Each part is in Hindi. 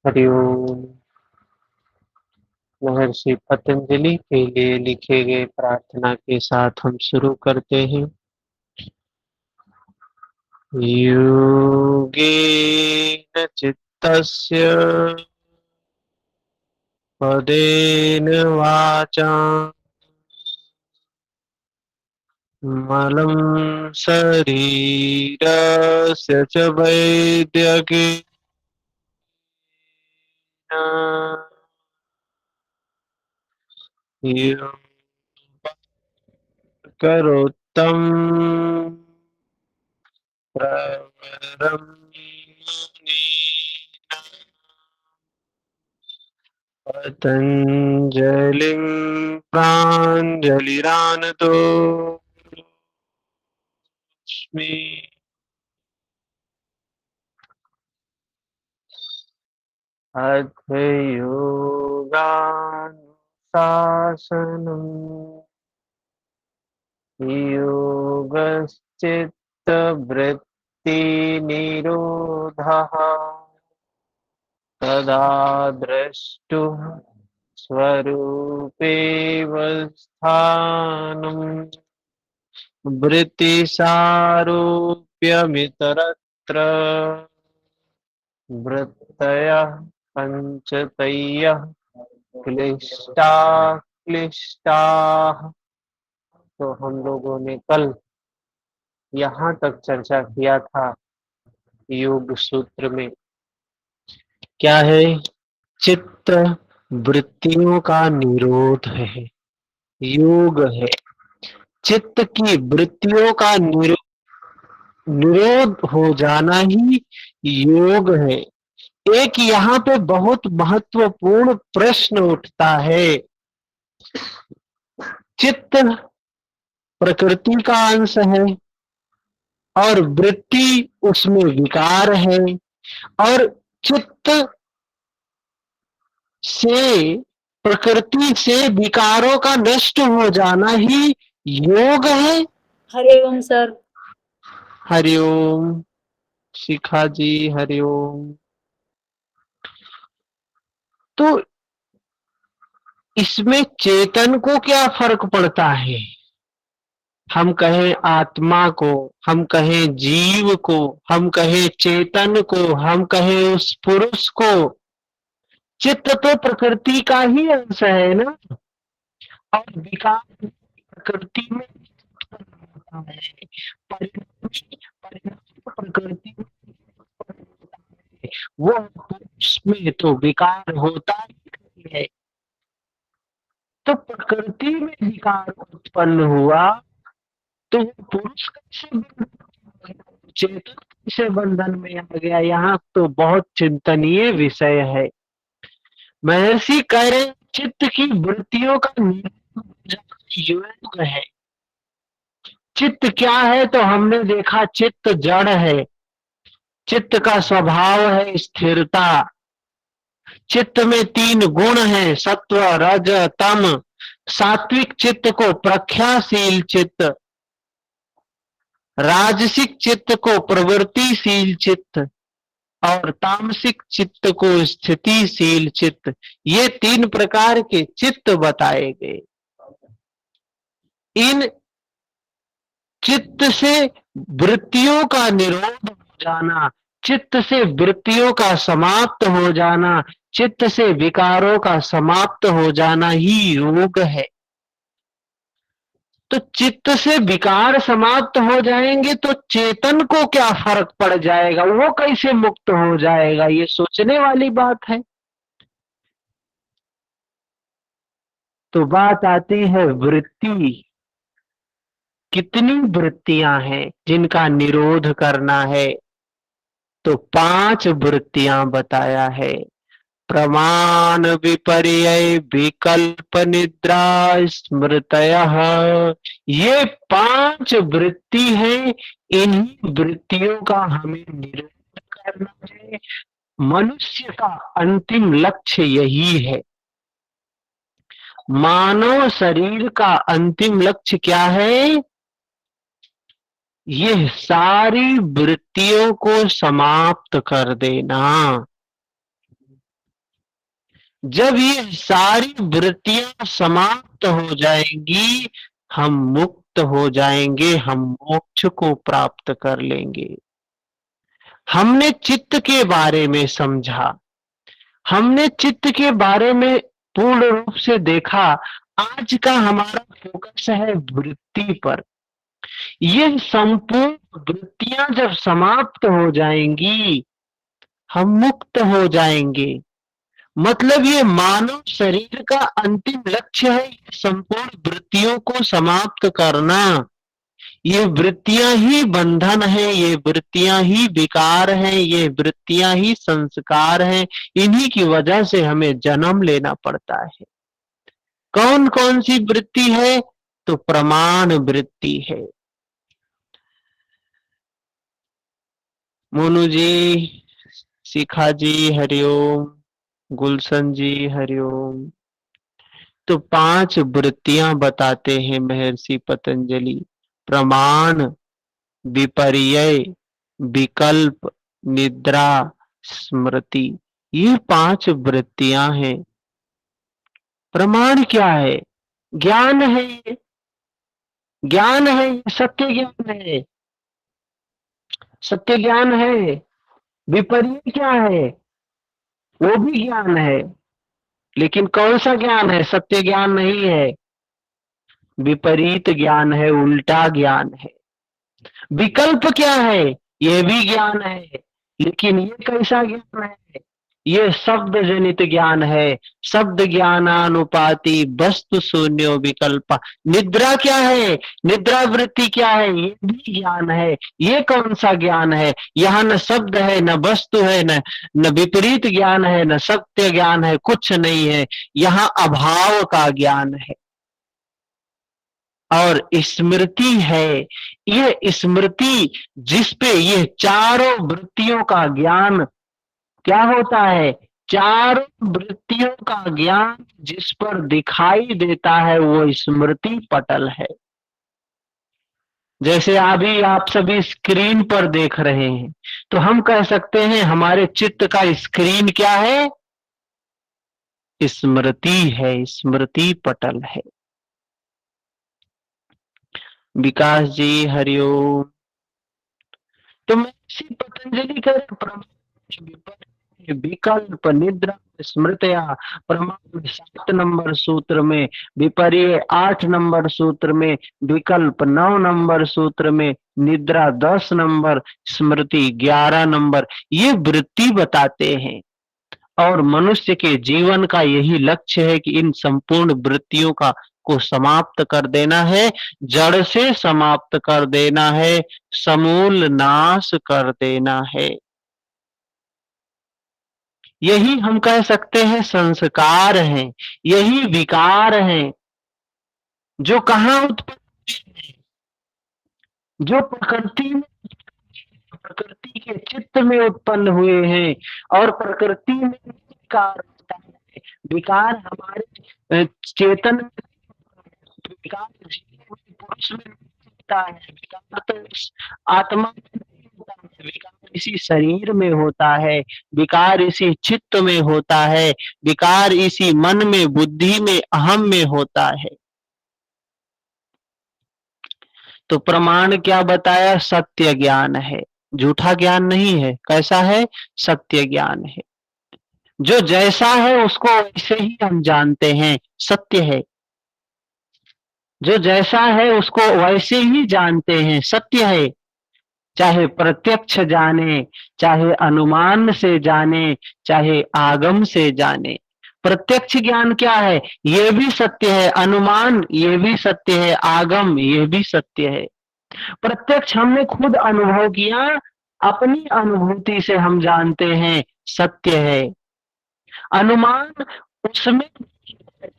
हरिओम। महर्षि पतंजलि के लिए लिखे गए प्रार्थना के साथ हम शुरू करते हैं। योगेन चित्तस्य पदेन वाचा मलं शरीरस्य च वैद्यकेन करोत्तम प्रवरं पतञ्जलिं प्राञ्जलिरानतोऽस्मि। अथ योगानुशासनम् योगश्चित्तवृत्तिनिरोधः तदा द्रष्टुः स्वरूपेऽवस्थानम् वृत्तिसारूप्यमितरत्र वृत्तयः पञ्चतयः क्लिष्टाः। तो हम लोगों ने कल यहाँ तक चर्चा किया था। योग सूत्र में क्या है? चित्त वृत्तियों का निरोध है, योग है। चित्त की वृत्तियों का निरोध हो जाना ही योग है। एक यहाँ पे बहुत महत्वपूर्ण प्रश्न उठता है। चित्त प्रकृति का अंश है और वृत्ति उसमें विकार है, और चित्त से, प्रकृति से विकारों का नष्ट हो जाना ही योग है। हरिओम सर। हरिओम शिखा जी, हरिओम। तो इसमें चेतन को क्या फर्क पड़ता है? हम कहें आत्मा को, हम कहें जीव को, हम कहें चेतन को, हम कहें उस पुरुष को, चित्त तो प्रकृति का ही अंश है ना। और विकार प्रकृति में होता है, परिणाम प्रकृति में वो पुरुष में तो विकार होता ही है। तो प्रकृति में विकार उत्पन्न हुआ तो पुरुष कैसे, चेतन कैसे बंधन में आ गया? यहाँ तो बहुत चिंतनीय विषय है। महर्षि कह रहे चित्त की वृत्तियों का योग है। चित्त क्या है? तो हमने देखा चित्त जड़ है। चित्त का स्वभाव है स्थिरता। चित्त में 3 गुण हैं, सत्व रज तम। सात्विक चित्त को प्रख्याशील चित्त, राजसिक चित्त को प्रवृत्तिशील चित्त और तामसिक चित्त को स्थितिशील चित्त। ये 3 प्रकार के चित्त बताए गए। इन चित्त से वृत्तियों का निरोध हो जाना, चित्त से वृत्तियों का समाप्त हो जाना, चित्त से विकारों का समाप्त हो जाना ही योग है। तो चित्त से विकार समाप्त हो जाएंगे तो चेतन को क्या फर्क पड़ जाएगा? वो कैसे मुक्त हो जाएगा? ये सोचने वाली बात है। तो बात आती है वृत्ति। कितनी वृत्तियां हैं जिनका निरोध करना है? तो 5 वृत्तियां बताया है। प्रमाण विपर्य विकल्प निद्रा स्मृतयः, ये 5 वृत्ति हैं। इन्हीं वृत्तियों का हमें निरोध करना है। मनुष्य का अंतिम लक्ष्य यही है। मानव शरीर का अंतिम लक्ष्य क्या है? ये सारी वृत्तियों को समाप्त कर देना। जब ये सारी वृत्तियां समाप्त हो जाएंगी, हम मुक्त हो जाएंगे, हम मोक्ष को प्राप्त कर लेंगे। हमने चित्त के बारे में समझा, हमने चित्त के बारे में पूर्ण रूप से देखा। आज का हमारा फोकस है वृत्ति पर। ये संपूर्ण वृत्तियां जब समाप्त हो जाएंगी, हम मुक्त हो जाएंगे। मतलब ये मानव शरीर का अंतिम लक्ष्य है, संपूर्ण वृत्तियों को समाप्त करना। ये वृत्तियां ही बंधन है, ये वृत्तियां ही विकार हैं, ये वृत्तियां ही संस्कार हैं। इन्हीं की वजह से हमें जन्म लेना पड़ता है। कौन कौन सी वृत्ति है? तो प्रमाण वृत्ति है। मोनू जी, शिखा जी हरिओम, गुलशन जी हरिओम। तो 5 वृत्तियां बताते हैं महर्षि पतंजलि। प्रमाण, विपर्य, विकल्प, निद्रा, स्मृति। ये 5 वृत्तियां हैं। प्रमाण क्या है? ज्ञान है ये, ज्ञान है ये, सत्य ज्ञान है, सत्य ज्ञान है। विपर्य क्या है? वो भी ज्ञान है, लेकिन कौन सा ज्ञान है? सत्य ज्ञान नहीं है, विपरीत ज्ञान है, उल्टा ज्ञान है। विकल्प क्या है? ये भी ज्ञान है, लेकिन ये कैसा ज्ञान है? ये शब्द जनित ज्ञान है। शब्द ज्ञानानुपाति वस्तु शून्यो विकल्प। निद्रा क्या है? निद्रा वृत्ति क्या है? ये भी ज्ञान है। ये कौन सा ज्ञान है? यहाँ न शब्द है, न वस्तु है, न विपरीत ज्ञान है, न सत्य ज्ञान है, कुछ नहीं है। यहाँ अभाव का ज्ञान है। और स्मृति है, ये स्मृति जिस पे ये चारों वृत्तियों का ज्ञान क्या होता है? चारों वृत्तियों का ज्ञान जिस पर दिखाई देता है वो स्मृति पटल है। जैसे अभी आप सभी स्क्रीन पर देख रहे हैं, तो हम कह सकते हैं हमारे चित्त का स्क्रीन क्या है? स्मृति है, स्मृति पटल है। विकास जी हरिओम। तो मैं इसी पतंजलि का विकल्प, निद्रा, स्मृतिया। प्रमाण 7 नंबर सूत्र में, विपर्य 8 नंबर सूत्र में, विकल्प 9 नंबर सूत्र में, निद्रा 10 नंबर, स्मृति 11 नंबर, ये वृत्ति बताते हैं। और मनुष्य के जीवन का यही लक्ष्य है कि इन संपूर्ण वृत्तियों का को समाप्त कर देना है, जड़ से समाप्त कर देना है, समूल नाश कर देना है। यही हम कह सकते हैं संस्कार हैं, यही विकार हैं, जो कहाँ उत्पन्न है? जो प्रकृति में, प्रकृति के चित्त में उत्पन्न हुए हैं। और प्रकृति में विकार होता है। विकार हमारे चेतन में, विकार जीव में, पुरुष में होता है। विकार तो इस आत्मा में नहीं होता है, विकार इसी शरीर में होता है, विकार इसी चित्त में होता है, विकार इसी मन में, बुद्धि में, अहम में होता है। तो प्रमाण क्या बताया? सत्य ज्ञान है, झूठा ज्ञान नहीं है। कैसा है? सत्य ज्ञान है। जो जैसा है उसको वैसे ही हम जानते हैं, सत्य है। जो जैसा है उसको वैसे ही जानते हैं, सत्य है। चाहे प्रत्यक्ष जाने, चाहे अनुमान से जाने, चाहे आगम से जाने। प्रत्यक्ष ज्ञान क्या है? ये भी सत्य है। अनुमान ये भी सत्य है। आगम ये भी सत्य है। प्रत्यक्ष हमने खुद अनुभव किया, अपनी अनुभूति से हम जानते हैं, सत्य है। अनुमान उसमें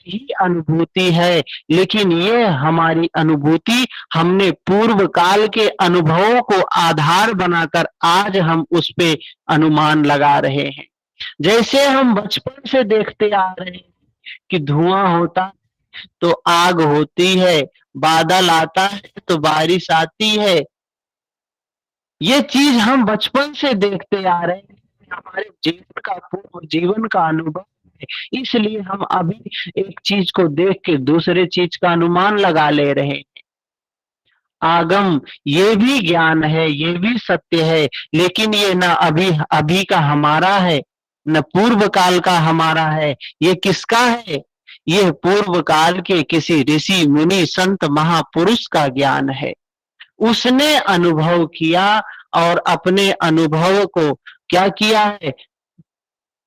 ही अनुभूति है, लेकिन ये हमारी अनुभूति हमने पूर्व काल के अनुभवों को आधार बनाकर आज हम उस पे अनुमान लगा रहे हैं। जैसे हम बचपन से देखते आ रहे हैं कि धुआं होता तो आग होती है, बादल आता है तो बारिश आती है। ये चीज हम बचपन से देखते आ रहे हैं, हमारे जीवन का पूर्व जीवन का अनुभव। है। इसलिए हम अभी एक चीज को देख के दूसरे चीज का अनुमान लगा ले रहे हैं। आगम ये भी ज्ञान है, ये भी सत्य है, लेकिन ये न अभी अभी का हमारा है, न पूर्व काल का हमारा है। ये किसका है? ये पूर्व काल के किसी ऋषि मुनि संत महापुरुष का ज्ञान है। उसने अनुभव किया और अपने अनुभव को क्या किया है?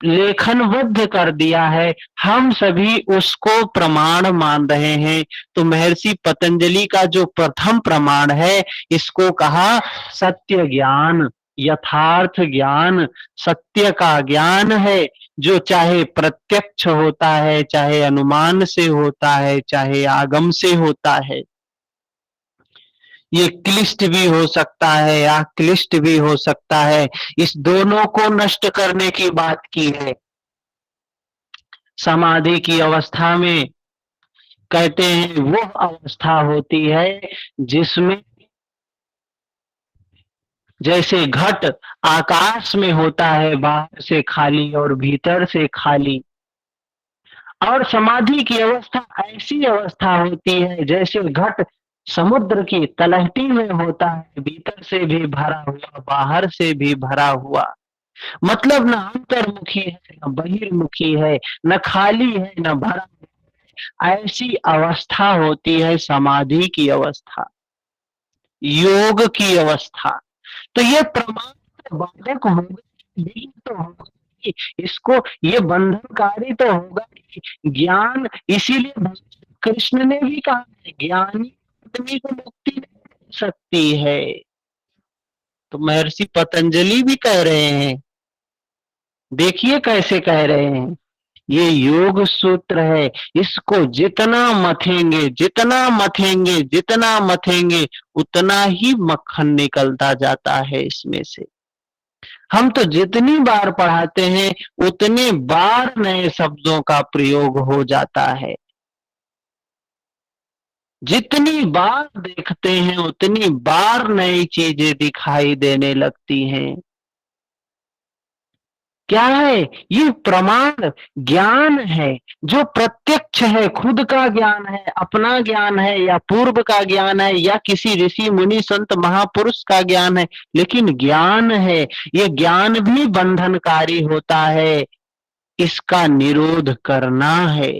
लेखनबद्ध कर दिया है। हम सभी उसको प्रमाण मान रहे हैं। तो महर्षि पतंजलि का जो प्रथम प्रमाण है, इसको कहा सत्य ज्ञान, यथार्थ ज्ञान, सत्य का ज्ञान है, जो चाहे प्रत्यक्ष होता है, चाहे अनुमान से होता है, चाहे आगम से होता है। ये क्लिष्ट भी हो सकता है, अक्लिष्ट भी हो सकता है। इस दोनों को नष्ट करने की बात की है। समाधि की अवस्था में कहते हैं वो अवस्था होती है जिसमें जैसे घट आकाश में होता है, बाहर से खाली और भीतर से खाली, और समाधि की अवस्था ऐसी अवस्था होती है जैसे घट समुद्र की तलहटी में होता है, भीतर से भी भरा हुआ, बाहर से भी भरा हुआ। मतलब न अंतर्मुखी है, न बहिर्मुखी है, न खाली है, न भरा। ऐसी अवस्था होती है समाधि की अवस्था, योग की अवस्था। तो ये प्रमाण तो बाधक होगा, ये तो होगा ही, इसको ये बंधनकारी तो होगा ही। ज्ञान, इसीलिए कृष्ण ने भी कहा है ज्ञानी आदमी को मुक्ति नहीं मिल सकती है। तो महर्षि पतंजलि भी कह रहे हैं, देखिए कैसे कह रहे हैं। ये योग सूत्र है, इसको जितना मथेंगे, जितना मथेंगे, जितना मथेंगे, उतना ही मक्खन निकलता जाता है इसमें से। हम तो जितनी बार पढ़ाते हैं उतने बार नए शब्दों का प्रयोग हो जाता है, जितनी बार देखते हैं उतनी बार नई चीजें दिखाई देने लगती हैं। क्या है? ये प्रमाण ज्ञान है, जो प्रत्यक्ष है, खुद का ज्ञान है, अपना ज्ञान है, या पूर्व का ज्ञान है, या किसी ऋषि मुनि संत महापुरुष का ज्ञान है, लेकिन ज्ञान है। ये ज्ञान भी बंधनकारी होता है, इसका निरोध करना है।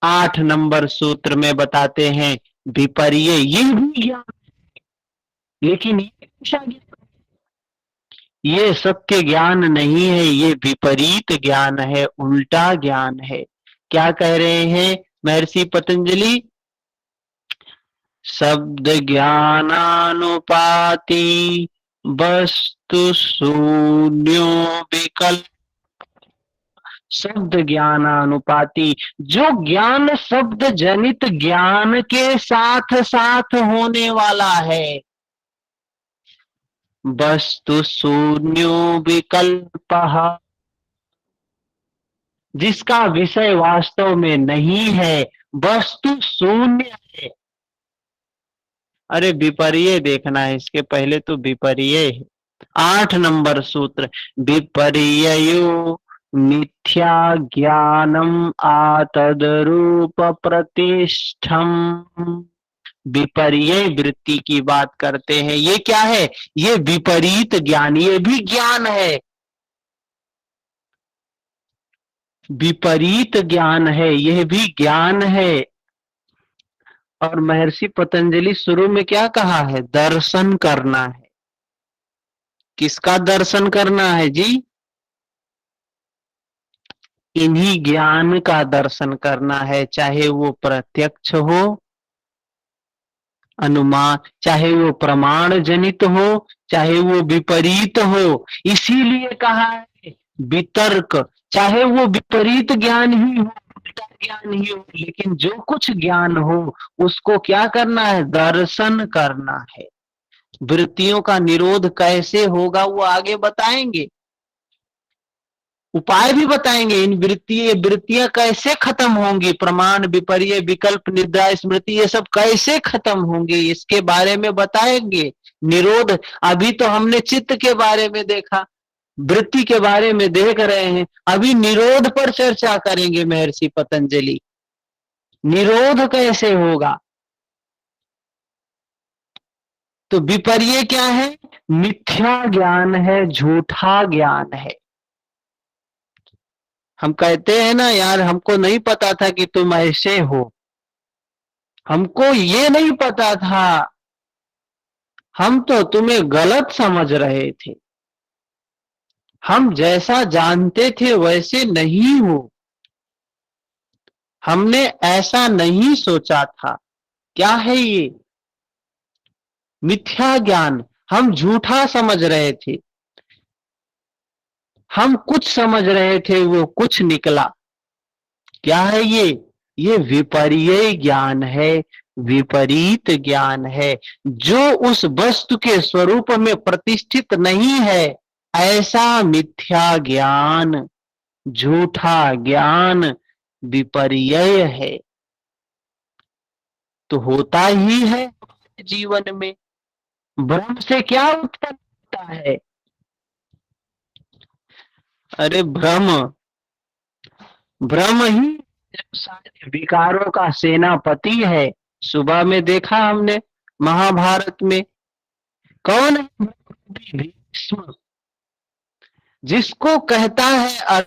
8 नंबर सूत्र में बताते हैं विपर्य, ये भी ज्ञान, लेकिन ये कैसा ज्ञान? ये सत्य ज्ञान नहीं है, ये विपरीत ज्ञान है, उल्टा ज्ञान है। क्या कह रहे हैं महर्षि पतंजलि? शब्द ज्ञानानुपाति वस्तु शून्यो विकल्प। शब्द ज्ञानानुपाति, जो ज्ञान शब्द जनित ज्ञान के साथ साथ होने वाला है। वस्तु शून्यो विकल्प, जिसका विषय वास्तव में नहीं है, वस्तु शून्य है। अरे विपर्य देखना है, इसके पहले तो विपर्य है। 8 नंबर सूत्र, विपर्ययो मिथ्या ज्ञानम आतद रूप प्रतिष्ठम। विपर्य वृत्ति की बात करते हैं। ये क्या है? ये विपरीत ज्ञान, ये भी ज्ञान है, विपरीत ज्ञान है, यह भी ज्ञान है। और महर्षि पतंजलि शुरू में क्या कहा है? दर्शन करना है। किसका दर्शन करना है जी? इन्हीं ज्ञान का दर्शन करना है, चाहे वो प्रत्यक्ष हो, अनुमान, चाहे वो प्रमाण जनित हो, चाहे वो विपरीत हो। इसीलिए कहा है वितर्क, चाहे वो विपरीत ज्ञान ही हो, उल्टा ज्ञान ही हो, लेकिन जो कुछ ज्ञान हो उसको क्या करना है? दर्शन करना है। वृत्तियों का निरोध कैसे होगा वो आगे बताएंगे, उपाय भी बताएंगे। इन वृत्तियां कैसे खत्म होंगी, प्रमाण, विपर्य, विकल्प, निद्रा, स्मृति, ये सब कैसे खत्म होंगे, इसके बारे में बताएंगे। निरोध, अभी तो हमने चित्त के बारे में देखा, वृत्ति के बारे में देख रहे हैं। अभी निरोध पर चर्चा करेंगे महर्षि पतंजलि। निरोध कैसे होगा? तो विपर्य क्या है? मिथ्या ज्ञान है, झूठा ज्ञान है। हम कहते हैं ना, यार हमको नहीं पता था कि तुम ऐसे हो, हमको ये नहीं पता था, हम तो तुम्हें गलत समझ रहे थे, हम जैसा जानते थे वैसे नहीं हो, हमने ऐसा नहीं सोचा था। क्या है ये? मिथ्या ज्ञान। हम झूठा समझ रहे थे, हम कुछ समझ रहे थे, वो कुछ निकला। क्या है ये? ये विपर्य ज्ञान है, विपरीत ज्ञान है, जो उस वस्तु के स्वरूप में प्रतिष्ठित नहीं है। ऐसा मिथ्या ज्ञान, झूठा ज्ञान विपर्य है। तो होता ही है जीवन में। भ्रम से क्या उत्पन्न होता है? अरे भ्रम, भ्रम ही सारे विकारों का सेनापति है। सुबह में देखा हमने महाभारत में, कौन है भीष्म, जिसको कहता है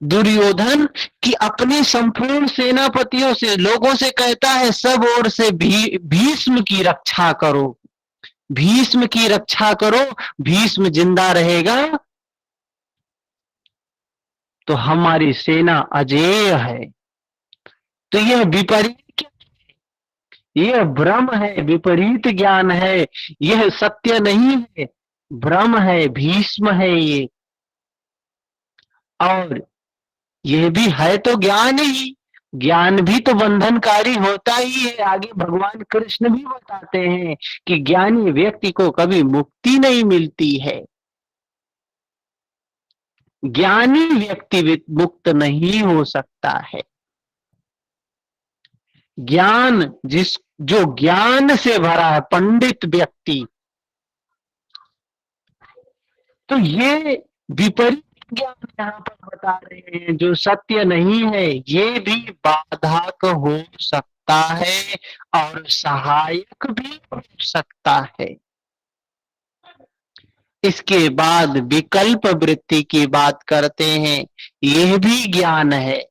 दुर्योधन कि अपने संपूर्ण सेनापतियों से, लोगों से कहता है सब ओर से भीष्म की रक्षा करो, भीष्म की रक्षा करो, भीष्म जिंदा रहेगा तो हमारी सेना अजेय है। तो यह विपरीत, यह भ्रम है, विपरीत ज्ञान है, यह सत्य नहीं है, भ्रम है, भीष्म है ये। और यह भी है तो ज्ञान ही, ज्ञान भी तो बंधनकारी होता ही है। आगे भगवान कृष्ण भी बताते हैं कि ज्ञानी व्यक्ति को कभी मुक्ति नहीं मिलती है, ज्ञानी व्यक्ति मुक्त नहीं हो सकता है। ज्ञान जो ज्ञान से भरा है, पंडित व्यक्ति, तो ये विपरीत ज्ञान यहाँ पर बता रहे हैं, जो सत्य नहीं है, ये भी बाधक हो सकता है और सहायक भी हो सकता है। इसके बाद विकल्प वृत्ति की बात करते हैं, यह भी ज्ञान है।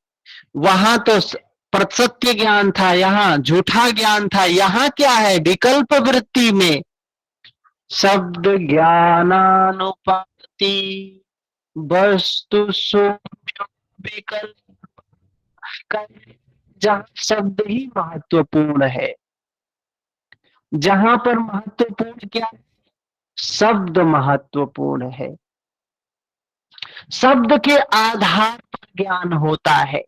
वहां तो सत्य ज्ञान था, यहाँ झूठा ज्ञान था। यहाँ क्या है? विकल्प वृत्ति में शब्द ज्ञानानुपाति वस्तु शून्य विकल्प, जहां शब्द ही महत्वपूर्ण है, जहां पर महत्वपूर्ण क्या है? शब्द महत्वपूर्ण है। शब्द के आधार पर ज्ञान होता है,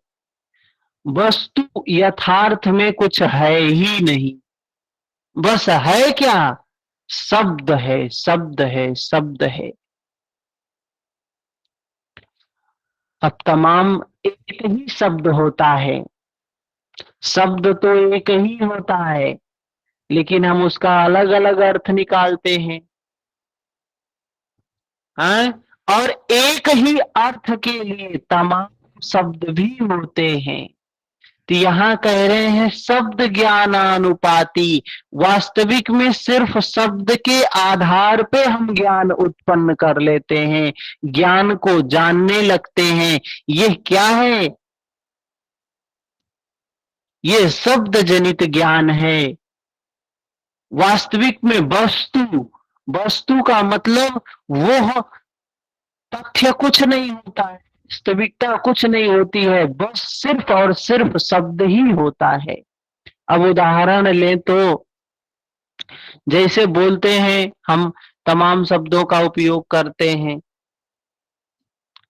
वस्तु यथार्थ में कुछ है ही नहीं। बस है क्या? शब्द है, शब्द है, शब्द है। अब तमाम एक ही शब्द होता है, शब्द तो एक ही होता है, लेकिन हम उसका अलग अलग अर्थ निकालते हैं। हाँ? और एक ही अर्थ के लिए तमाम शब्द भी होते हैं। तो यहाँ कह रहे हैं शब्द ज्ञानानुपाती, वास्तविक में सिर्फ शब्द के आधार पे हम ज्ञान उत्पन्न कर लेते हैं, ज्ञान को जानने लगते हैं। ये क्या है? ये शब्द जनित ज्ञान है। वास्तविक में वस्तु, वस्तु का मतलब वो तथ्य कुछ नहीं होता है, वास्तविकता कुछ नहीं होती है, बस सिर्फ और सिर्फ शब्द ही होता है। अब उदाहरण लें तो जैसे बोलते हैं हम, तमाम शब्दों का उपयोग करते हैं,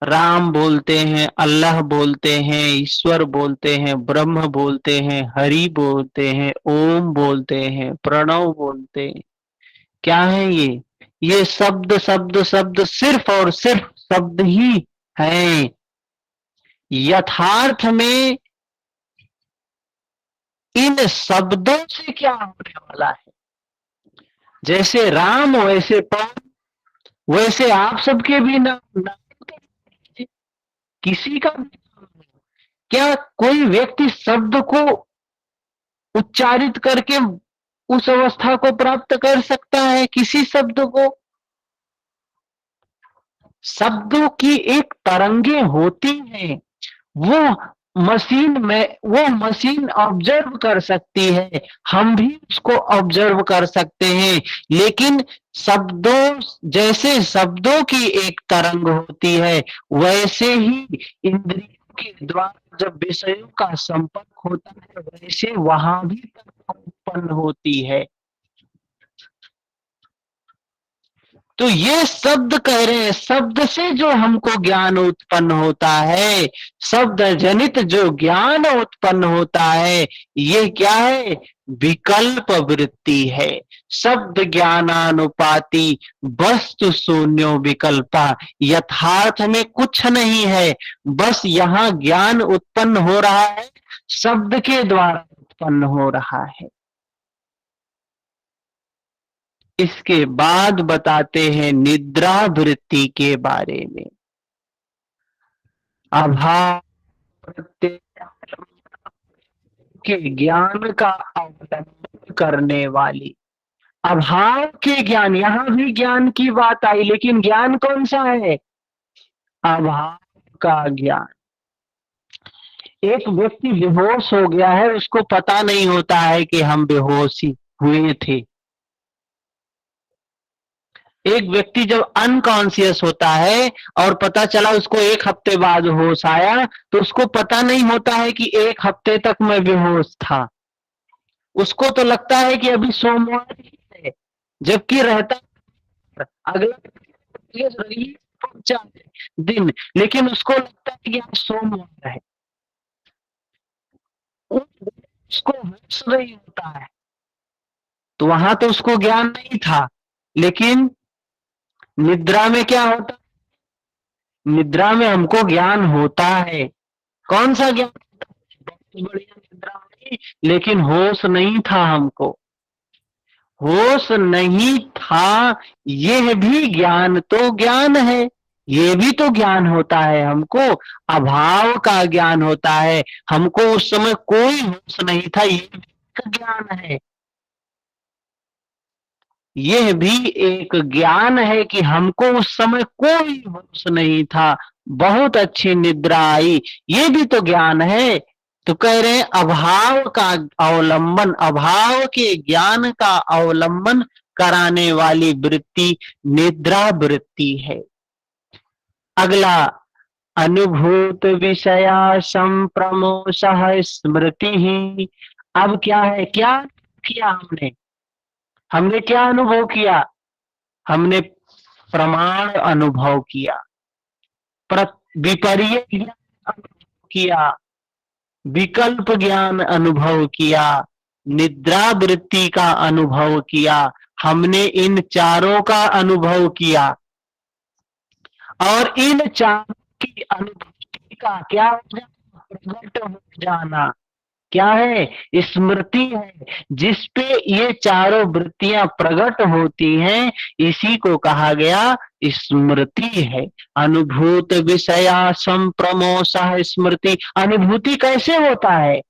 राम बोलते हैं, अल्लाह बोलते हैं, ईश्वर बोलते हैं, ब्रह्म बोलते हैं, हरि बोलते हैं, ओम बोलते हैं, प्रणव बोलते हैं। क्या है ये शब्द शब्द शब्द, सिर्फ और सिर्फ शब्द ही हैं। यथार्थ में इन शब्दों से क्या होने वाला है? जैसे राम वैसे पवन, वैसे आप सबके भी नाम तो किसी का भी नाम हो। क्या कोई व्यक्ति शब्द को उच्चारित करके उस अवस्था को प्राप्त कर सकता है? किसी शब्द को, शब्दों की एक तरंगे होती हैं, वो वो मशीन ऑब्जर्व कर सकती है, हम भी उसको ऑब्जर्व कर सकते हैं। लेकिन शब्दों, जैसे शब्दों की एक तरंग होती है, वैसे ही इंद्रियों के द्वारा जब विषयों का संपर्क होता है, वैसे वहां भी तरंग उत्पन्न होती है। तो ये शब्द कह रहे हैं, शब्द से जो हमको ज्ञान उत्पन्न होता है, शब्द जनित जो ज्ञान उत्पन्न होता है, ये क्या है? विकल्प वृत्ति है। शब्द ज्ञानानुपाति वस्तु शून्यो विकल्पा। यथार्थ में कुछ नहीं है, बस यहाँ ज्ञान उत्पन्न हो रहा है, शब्द के द्वारा उत्पन्न हो रहा है। इसके बाद बताते हैं निद्रा वृत्ति के बारे में। अभाव के ज्ञान का अवलंबन करने वाली, अभाव के ज्ञान, यहां भी ज्ञान की बात आई, लेकिन ज्ञान कौन सा है? अभाव का ज्ञान। एक व्यक्ति बेहोश हो गया है, उसको पता नहीं होता है कि हम बेहोश ही हुए थे। एक व्यक्ति जब अनकॉन्शियस होता है और पता चला उसको एक हफ्ते बाद होश आया, तो उसको पता नहीं होता है कि एक हफ्ते तक मैं बेहोश था। उसको तो लगता है कि अभी सोमवार ही है, जबकि रहता अगला रही 5 दिन, लेकिन उसको लगता है कि आज सोमवार है। उसको होश नहीं होता है, तो वहां तो उसको ज्ञान नहीं था। लेकिन निद्रा में क्या होता? निद्रा में हमको ज्ञान होता है। कौन सा ज्ञान? बहुत बढ़िया निद्रा हुई, लेकिन होश नहीं था हमको। होश नहीं था, यह भी ज्ञान तो ज्ञान है। ये भी तो ज्ञान होता है हमको। अभाव का ज्ञान होता है, हमको उस समय कोई होश नहीं था, ये भी एक ज्ञान है। यह भी एक ज्ञान है कि हमको उस समय कोई होश नहीं था, बहुत अच्छी निद्रा आई, ये भी तो ज्ञान है। तो कह रहे हैं अभाव का अवलंबन, अभाव के ज्ञान का अवलंबन कराने वाली वृत्ति निद्रा वृत्ति है। अगला, अनुभूत विषया संप्रमोश स्मृति ही। अब क्या है? क्या किया हमने? हमने क्या अनुभव किया? हमने प्रमाण अनुभव किया, विपर्य ज्ञान अनुभव किया, विकल्प ज्ञान अनुभव किया, निद्रा वृत्ति का अनुभव किया। हमने इन चारों का अनुभव किया, और इन चारों की अनुभूति का क्या हो जाना? प्रकट हो जाना। क्या है? स्मृति है, जिस पे ये चारों वृत्तियां प्रकट होती हैं, इसी को कहा गया स्मृति है। अनुभूत विषया संप्रमोषः स्मृति। अनुभूति कैसे होता है?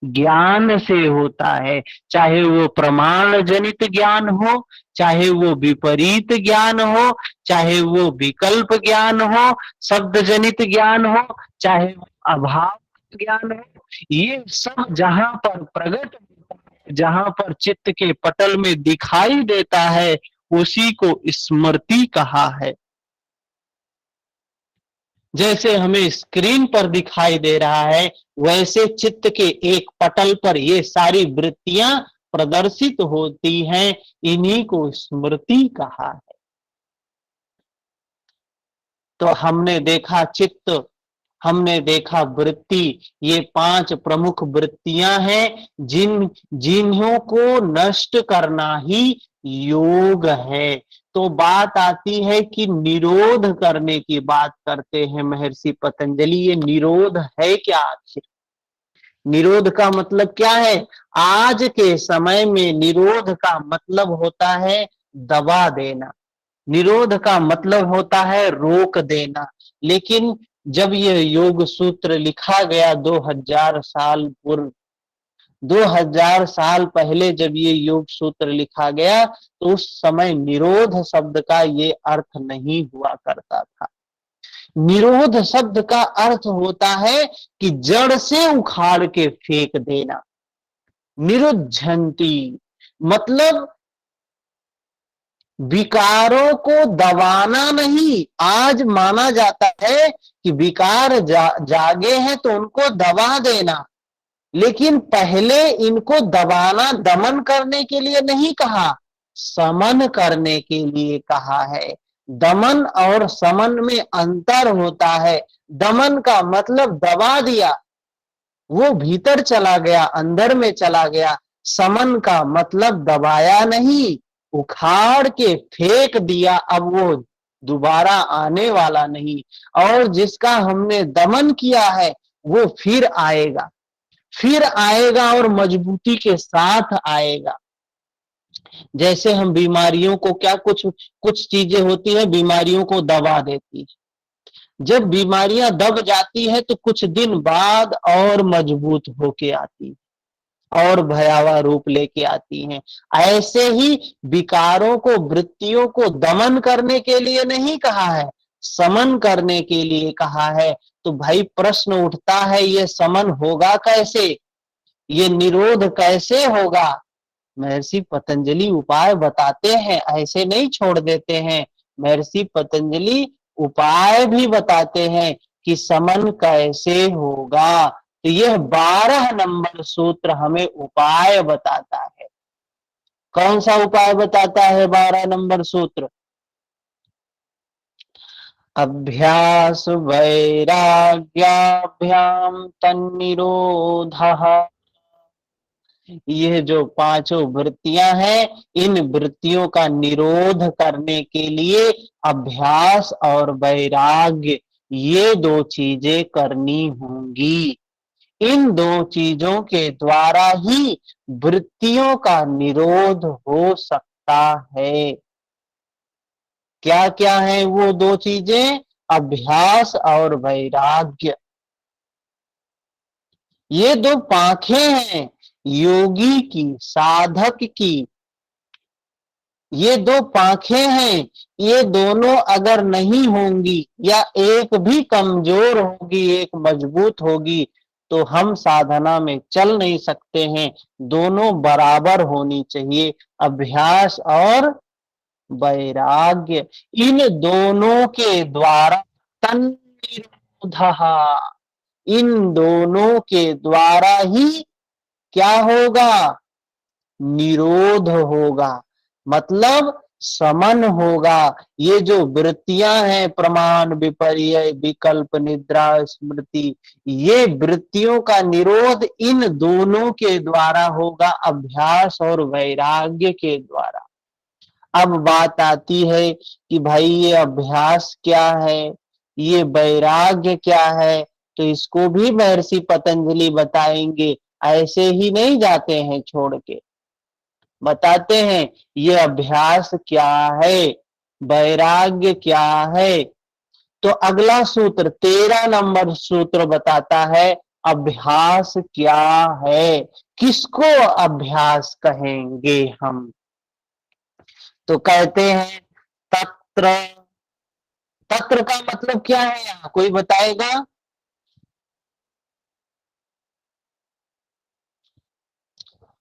ज्ञान से होता है, चाहे वो प्रमाण जनित ज्ञान हो, चाहे वो विपरीत ज्ञान हो, चाहे वो विकल्प ज्ञान हो, शब्द जनित ज्ञान हो, चाहे वो अभाव ज्ञान हो। ये सब जहां पर प्रकट होता है, जहां पर चित्त के पटल में दिखाई देता है, उसी को स्मृति कहा है। जैसे हमें स्क्रीन पर दिखाई दे रहा है, वैसे चित्त के एक पटल पर ये सारी वृत्तियां प्रदर्शित होती हैं, इन्हीं को स्मृति कहा है। तो हमने देखा चित्त, हमने देखा वृत्ति, ये 5 प्रमुख वृत्तियां हैं, जिन्हों को नष्ट करना ही योग है। तो बात आती है कि निरोध करने की बात करते हैं महर्षि पतंजलि। ये निरोध है क्या आखिर? निरोध का मतलब क्या है? आज के समय में निरोध का मतलब होता है दबा देना, निरोध का मतलब होता है रोक देना। लेकिन जब ये योग सूत्र लिखा गया 2000 साल पूर्व, 2000 साल पहले जब ये योग सूत्र लिखा गया, तो उस समय निरोध शब्द का ये अर्थ नहीं हुआ करता था। निरोध शब्द का अर्थ होता है कि जड़ से उखाड़ के फेंक देना। निरुद्धंती मतलब विकारों को दबाना नहीं। आज माना जाता है कि विकार जागे हैं तो उनको दबा देना, लेकिन पहले इनको दबाना दमन करने के लिए नहीं कहा, समन करने के लिए कहा है। दमन और समन में अंतर होता है। दमन का मतलब दबा दिया, वो भीतर चला गया, अंदर में चला गया। समन का मतलब दबाया नहीं, उखाड़ के फेंक दिया, अब वो दोबारा आने वाला नहीं। और जिसका हमने दमन किया है वो फिर आएगा, फिर आएगा और मजबूती के साथ आएगा। जैसे हम बीमारियों को क्या, कुछ कुछ चीजें होती है बीमारियों को दबा देती है। जब बीमारियां दब जाती है तो कुछ दिन बाद और मजबूत होके आती है और भयावह रूप लेके आती हैं। ऐसे ही विकारों को, वृत्तियों को दमन करने के लिए नहीं कहा है, समन करने के लिए कहा है। तो भाई प्रश्न उठता है, ये समन होगा कैसे, ये निरोध कैसे होगा? महर्षि पतंजलि उपाय बताते हैं, ऐसे नहीं छोड़ देते हैं। महर्षि पतंजलि उपाय भी बताते हैं कि समन कैसे होगा। तो यह 12 नंबर सूत्र हमें उपाय बताता है। कौन सा उपाय बताता है 12 नंबर सूत्र? अभ्यास वैराग्याभ्याम तन्निरोधः। ये जो पांचों वृत्तियां हैं, इन वृत्तियों का निरोध करने के लिए अभ्यास और वैराग्य, ये दो चीजें करनी होंगी। इन दो चीजों के द्वारा ही वृत्तियों का निरोध हो सकता है। क्या क्या है वो दो चीजें? अभ्यास और वैराग्य। ये दो पांखें हैं योगी की, साधक की। ये दो पांखें हैं, ये दोनों अगर नहीं होंगी या एक भी कमजोर होगी एक मजबूत होगी तो हम साधना में चल नहीं सकते हैं। दोनों बराबर होनी चाहिए, अभ्यास और वैराग्य। इन दोनों के द्वारा तन्निरोधः, इन दोनों के द्वारा ही क्या होगा? निरोध होगा, मतलब समन होगा। ये जो वृत्तियां हैं, प्रमाण, विपर्य, विकल्प, निद्रा, स्मृति, ये वृत्तियों का निरोध इन दोनों के द्वारा होगा, अभ्यास और वैराग्य के द्वारा। अब बात आती है कि भाई ये अभ्यास क्या है, ये वैराग्य क्या है? तो इसको भी महर्षि पतंजलि बताएंगे, ऐसे ही नहीं जाते हैं छोड़ के, बताते हैं ये अभ्यास क्या है, वैराग्य क्या है। तो अगला सूत्र 13 नंबर सूत्र बताता है अभ्यास क्या है, किसको अभ्यास कहेंगे हम? तो कहते हैं तत्र। तत्र का मतलब क्या है यहाँ कोई बताएगा?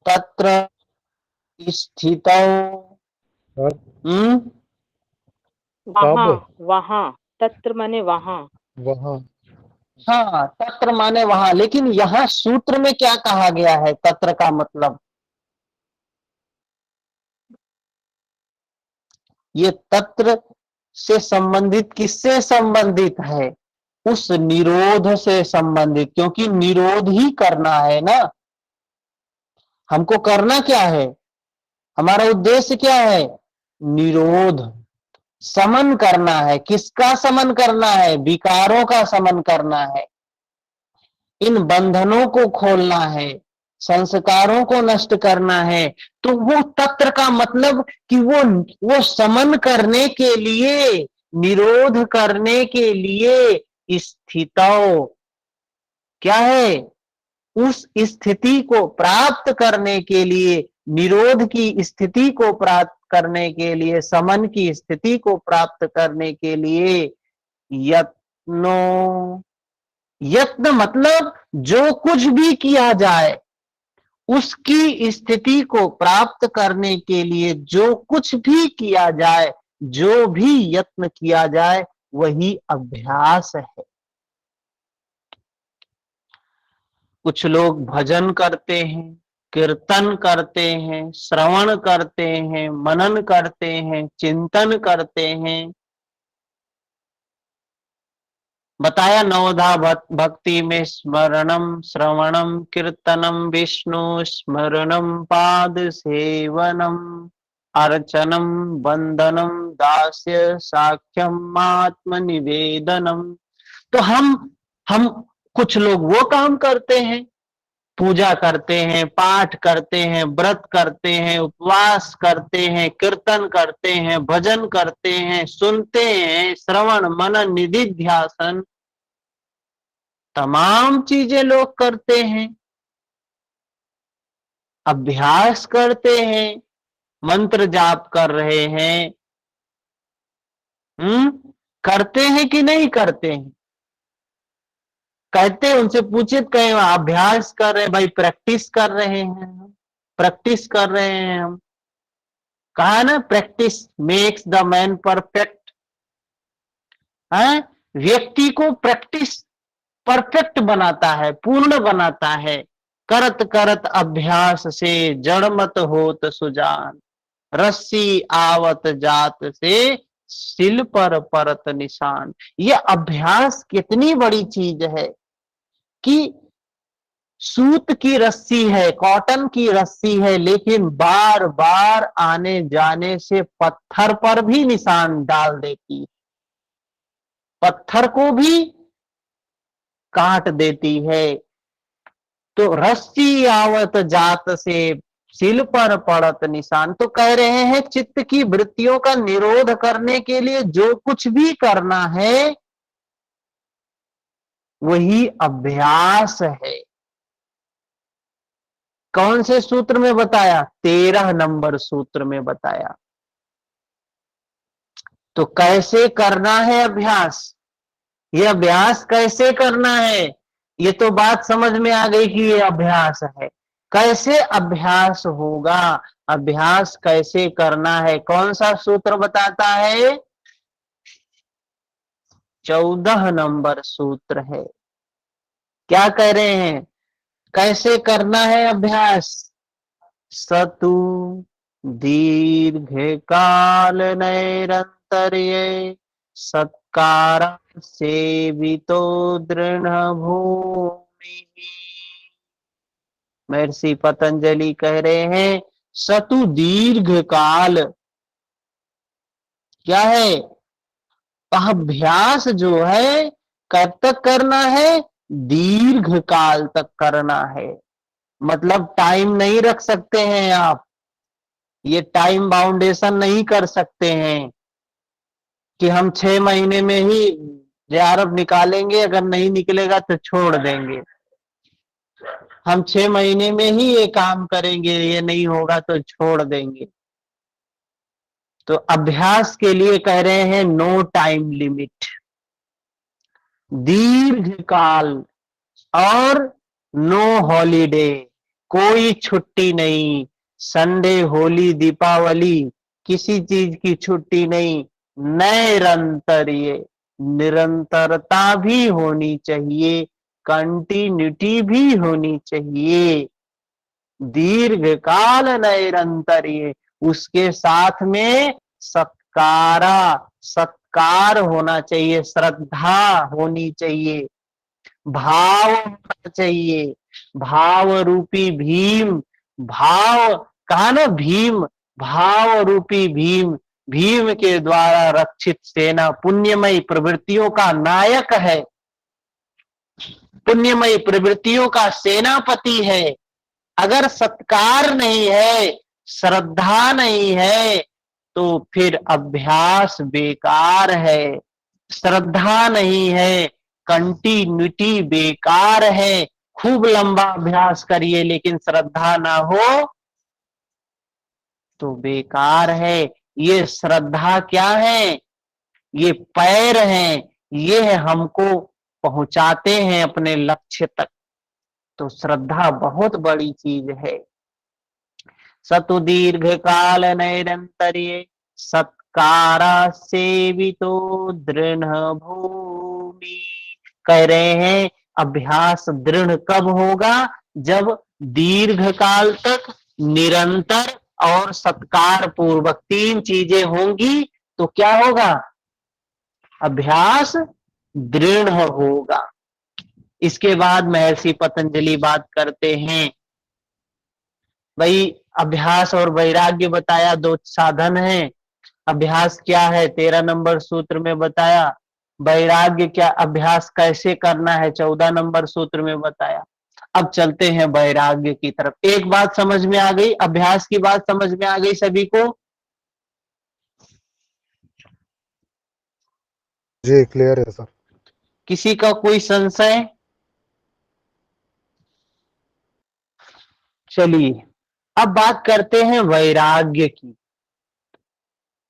तत्र स्थितौ। हम्म, वहां, वहां, तत्र माने वहां। वहां। हाँ, तत्र माने वहां, लेकिन यहाँ सूत्र में क्या कहा गया है तत्र का मतलब? ये तत्र से संबंधित किससे संबंधित है? उस निरोध से संबंधित, क्योंकि निरोध ही करना है ना। हमको करना क्या है, हमारा उद्देश्य क्या है? निरोध, समन करना है। किसका समन करना है? विकारों का समन करना है, इन बंधनों को खोलना है। संस्कारों को नष्ट करना है, तो वो तत्र का मतलब कि वो समन करने के लिए, निरोध करने के लिए स्थितौ, क्या है, उस स्थिति को प्राप्त करने के लिए, निरोध की स्थिति को प्राप्त करने के लिए, समन की स्थिति को प्राप्त करने के लिए यत्नो, यत्न मतलब जो कुछ भी किया जाए, उसकी स्थिति को प्राप्त करने के लिए जो कुछ भी किया जाए, जो भी यत्न किया जाए, वही अभ्यास है। कुछ लोग भजन करते हैं, कीर्तन करते हैं, श्रवण करते हैं, मनन करते हैं, चिंतन करते हैं। बताया नवधा भक्ति में स्मरणम, श्रवणम, कीर्तनम, विष्णु स्मरणम, पाद सेवनम, अर्चनम, वंदनम, दास्य साख्यम, आत्म निवेदनम। तो हम कुछ लोग वो काम करते हैं, पूजा करते हैं, पाठ करते हैं, व्रत करते हैं, उपवास करते हैं, कीर्तन करते हैं, भजन करते हैं, सुनते हैं, श्रवण मनन निधि ध्यासन, तमाम चीजें लोग करते हैं, अभ्यास करते हैं, मंत्र जाप कर रहे हैं। करते हैं कि नहीं करते हैं? कहते हैं, उनसे पूछित, कहे अभ्यास कर रहे हैं भाई, प्रैक्टिस कर रहे हैं, प्रैक्टिस कर रहे हैं हम। कहा ना, practice makes the man perfect. है, व्यक्ति को प्रैक्टिस परफेक्ट बनाता है, पूर्ण बनाता है। करत करत अभ्यास से जड़ मत होत सुजान, रस्सी आवत जात से सिल पर परत निशान। ये अभ्यास कितनी बड़ी चीज है कि सूत की रस्सी है, कॉटन की रस्सी है, लेकिन बार बार आने जाने से पत्थर पर भी निशान डाल देती, पत्थर को भी काट देती है। तो रस्सी आवत जात से सिल पर पड़त निशान। तो कह रहे हैं चित्त की वृत्तियों का निरोध करने के लिए जो कुछ भी करना है, वही अभ्यास है। कौन से सूत्र में बताया? 13 नंबर सूत्र में बताया। तो कैसे करना है अभ्यास? ये अभ्यास कैसे करना है? ये तो बात समझ में आ गई कि ये अभ्यास है। कैसे अभ्यास होगा? अभ्यास कैसे करना है? कौन सा सूत्र बताता है? 14 नंबर सूत्र है। क्या कह रहे हैं? कैसे करना है अभ्यास? सतु दीर्घ काल नैरंतर्ये सत्कार सेवितो दृढ़ भूमि। महर्षि पतंजलि कह रहे हैं सतु दीर्घ काल, क्या है? अभ्यास जो है कब तक करना है? दीर्घ काल तक करना है। मतलब टाइम नहीं रख सकते हैं आप, ये टाइम बाउंडेशन नहीं कर सकते हैं कि हम 6 महीने में ही जेआरएफ निकालेंगे, अगर नहीं निकलेगा तो छोड़ देंगे। हम 6 महीने में ही ये काम करेंगे, ये नहीं होगा तो छोड़ देंगे। तो अभ्यास के लिए कह रहे हैं नो टाइम लिमिट, दीर्घ काल, और नो हॉलीडे, कोई छुट्टी नहीं। संडे, होली, दीपावली, किसी चीज की छुट्टी नहीं। निरंतर, ये निरंतरता भी होनी चाहिए, कंटिन्यूटी भी होनी चाहिए। दीर्घ काल निरंतर, ये उसके साथ में सत्कारा, सत्कार होना चाहिए, श्रद्धा होनी चाहिए, भाव होना चाहिए। भाव रूपी भीम, भाव कहा ना, भीम, भाव रूपी भीम, भीम के द्वारा रक्षित सेना पुण्यमयी प्रवृत्तियों का नायक है, पुण्यमयी प्रवृत्तियों का सेनापति है। अगर सत्कार नहीं है, श्रद्धा नहीं है, तो फिर अभ्यास बेकार है। श्रद्धा नहीं है, कंटिन्यूटी बेकार है। खूब लंबा अभ्यास करिए लेकिन श्रद्धा ना हो तो बेकार है। ये श्रद्धा क्या है? ये पैर हैं, ये हमको पहुंचाते हैं अपने लक्ष्य तक। तो श्रद्धा बहुत बड़ी चीज है। सतु दीर्घ काल नैरंतर्ये सत्कारा सेवितो दृढ़ भूमि। कह रहे हैं अभ्यास दृढ़ कब होगा? जब दीर्घ काल तक निरंतर और सत्कार पूर्वक 3 चीजें होंगी तो क्या होगा? अभ्यास दृढ़ होगा। इसके बाद महर्षि पतंजलि बात करते हैं, भाई अभ्यास और वैराग्य बताया 2 साधन हैं। अभ्यास क्या है 13 नंबर सूत्र में बताया। वैराग्य क्या, अभ्यास कैसे करना है 14 नंबर सूत्र में बताया। अब चलते हैं वैराग्य की तरफ। एक बात समझ में आ गई, अभ्यास की बात समझ में आ गई सभी को? जी क्लियर है सर। किसी का कोई संशय? चलिए अब बात करते हैं वैराग्य की।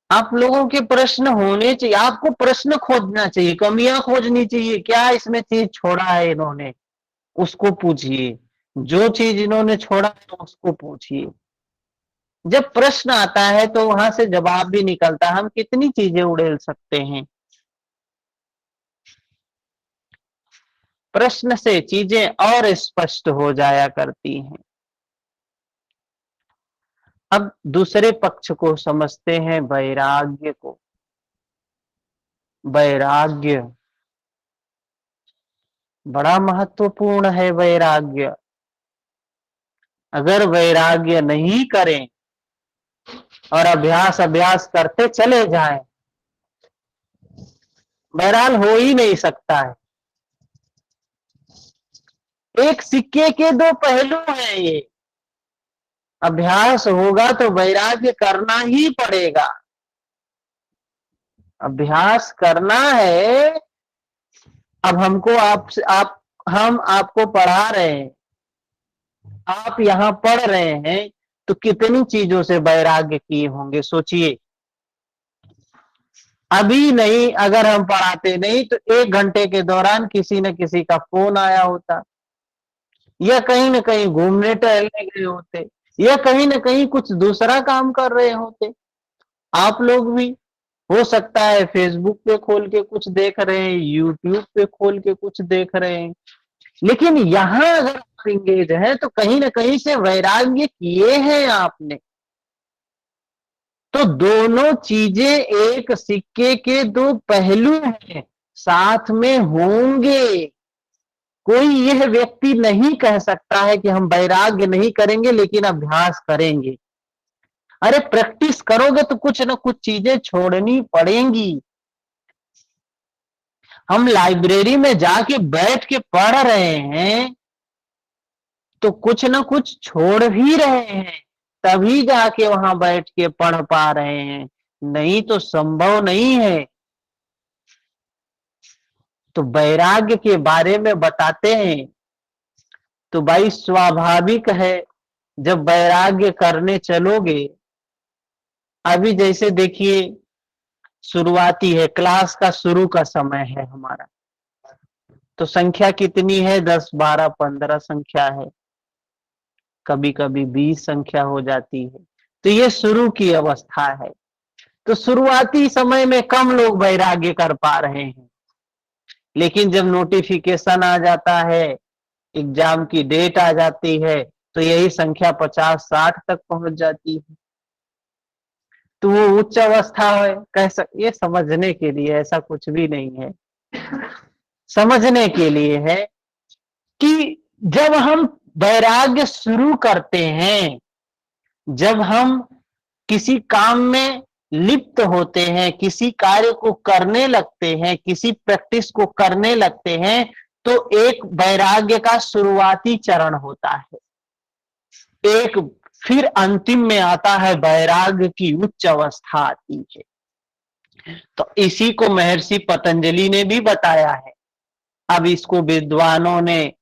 आप लोगों के प्रश्न होने चाहिए, आपको प्रश्न खोजना चाहिए, कमियां खोजनी चाहिए। क्या इसमें चीज छोड़ा है इन्होंने, उसको पूछिए। जो चीज इन्होंने छोड़ा है उसको पूछिए। जब प्रश्न आता है तो वहां से जवाब भी निकलता है। हम कितनी चीजें उड़ेल सकते हैं? प्रश्न से चीजें और स्पष्ट हो जाया करती हैं। अब दूसरे पक्ष को समझते हैं, वैराग्य को। वैराग्य बड़ा महत्वपूर्ण है। वैराग्य, अगर वैराग्य नहीं करें और अभ्यास अभ्यास करते चले जाएं, बहरहाल हो ही नहीं सकता है। एक सिक्के के 2 पहलू हैं ये। अभ्यास होगा तो वैराग्य करना ही पड़ेगा। अभ्यास करना है। अब हमको हम आपको पढ़ा रहे हैं, आप यहां पढ़ रहे हैं, तो कितनी चीजों से वैराग्य किए होंगे सोचिए। अभी नहीं, अगर हम पढ़ाते नहीं तो 1 घंटे के दौरान किसी न किसी का फोन आया होता, या कहीं न कहीं घूमने टहलने गए होते, या कहीं न कहीं कुछ दूसरा काम कर रहे होते। आप लोग भी हो सकता है फेसबुक पे खोल के कुछ देख रहे हैं, यूट्यूब पे खोल के कुछ देख रहे हैं, लेकिन यहां अगर आप इंगेज हैं तो कहीं ना कहीं से वैराग्य किए हैं आपने। तो दोनों चीजें एक सिक्के के 2 पहलू हैं, साथ में होंगे। कोई यह व्यक्ति नहीं कह सकता है कि हम वैराग्य नहीं करेंगे लेकिन अभ्यास करेंगे। अरे प्रैक्टिस करोगे तो कुछ ना कुछ चीजें छोड़नी पड़ेंगी। हम लाइब्रेरी में जाके बैठ के पढ़ रहे हैं तो कुछ ना कुछ छोड़ भी रहे हैं, तभी जाके वहां बैठ के पढ़ पा रहे हैं, नहीं तो संभव नहीं है। तो वैराग्य के बारे में बताते हैं तो भाई स्वाभाविक है, जब वैराग्य करने चलोगे, अभी जैसे देखिए शुरुआती है, क्लास का शुरू का समय है हमारा, तो संख्या कितनी है? 10, 12, 15 संख्या है, कभी कभी 20 संख्या हो जाती है। तो ये शुरू की अवस्था है। तो शुरुआती समय में कम लोग वैराग्य कर पा रहे हैं, लेकिन जब नोटिफिकेशन आ जाता है, एग्जाम की डेट आ जाती है, तो यही संख्या 50-60 तक पहुंच जाती है। तो वो उच्च अवस्था है, ये समझने के लिए, ऐसा कुछ भी नहीं है, समझने के लिए है कि जब हम वैराग्य शुरू करते हैं, जब हम किसी काम में लिप्त होते हैं, किसी कार्य को करने लगते हैं, किसी प्रैक्टिस को करने लगते हैं, तो एक वैराग्य का शुरुआती चरण होता है। एक फिर अंतिम में आता है वैराग्य की उच्च अवस्था आती है। तो इसी को महर्षि पतंजलि ने भी बताया है। अब इसको विद्वानों ने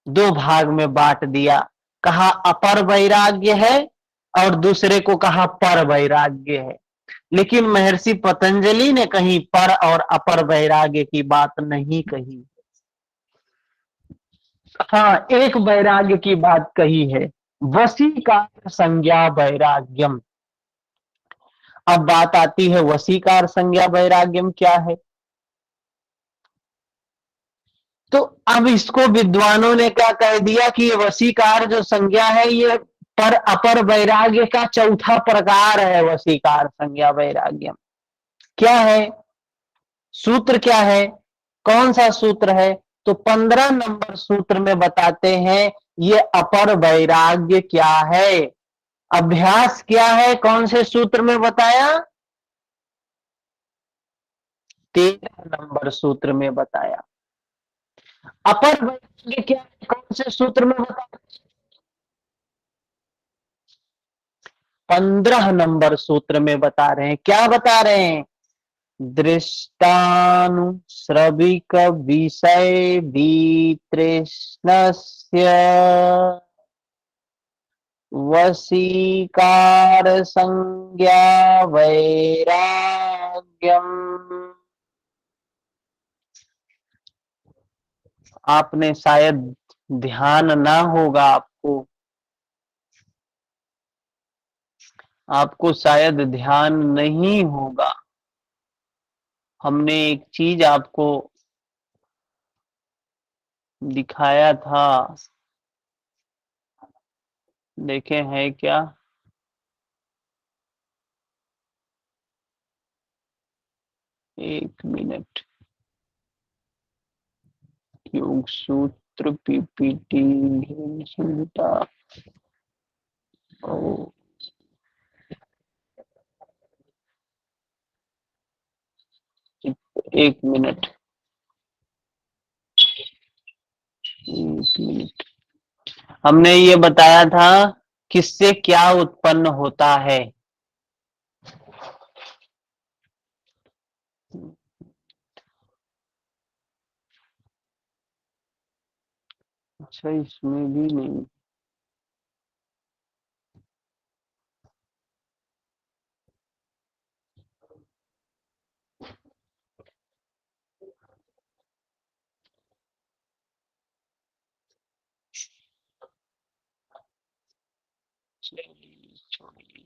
दो भाग में बांट दिया, कहा अपर वैराग्य है और दूसरे को कहा पर वैराग्य है। लेकिन महर्षि पतंजलि ने कहीं पर और अपर वैराग्य की बात नहीं कही। हाँ, एक वैराग्य की बात कही है, वशीकार संज्ञा वैराग्यम। अब बात आती है वशीकार संज्ञा वैराग्यम क्या है। तो अब इसको विद्वानों ने क्या कह दिया कि ये वशीकार जो संज्ञा है ये पर अपर वैराग्य का चौथा प्रकार है। वशीकार संज्ञा वैराग्यम क्या है, सूत्र क्या है, कौन सा सूत्र है? तो 15 नंबर सूत्र में बताते हैं ये अपर वैराग्य क्या है, अभ्यास क्या है। कौन से सूत्र में बताया? 13 नंबर सूत्र में बताया। अपर वैराग्य क्या है, कौन से सूत्र में बताया? 15 नंबर सूत्र में बता रहे हैं। क्या बता रहे हैं? दृष्टानुश्रविक विषय वितृष्णस्य वशीकार संज्ञा वैराग्यम। आपने शायद ध्यान ना होगा, आपको शायद ध्यान नहीं होगा। हमने एक चीज आपको दिखाया था, देखे हैं क्या? एक मिनट, योग सूत्र पीपीटी संहिता। एक मिनट, एक मिनट। हमने ये बताया था किससे क्या उत्पन्न होता है। अच्छा, इसमें भी नहीं। छोड़िए,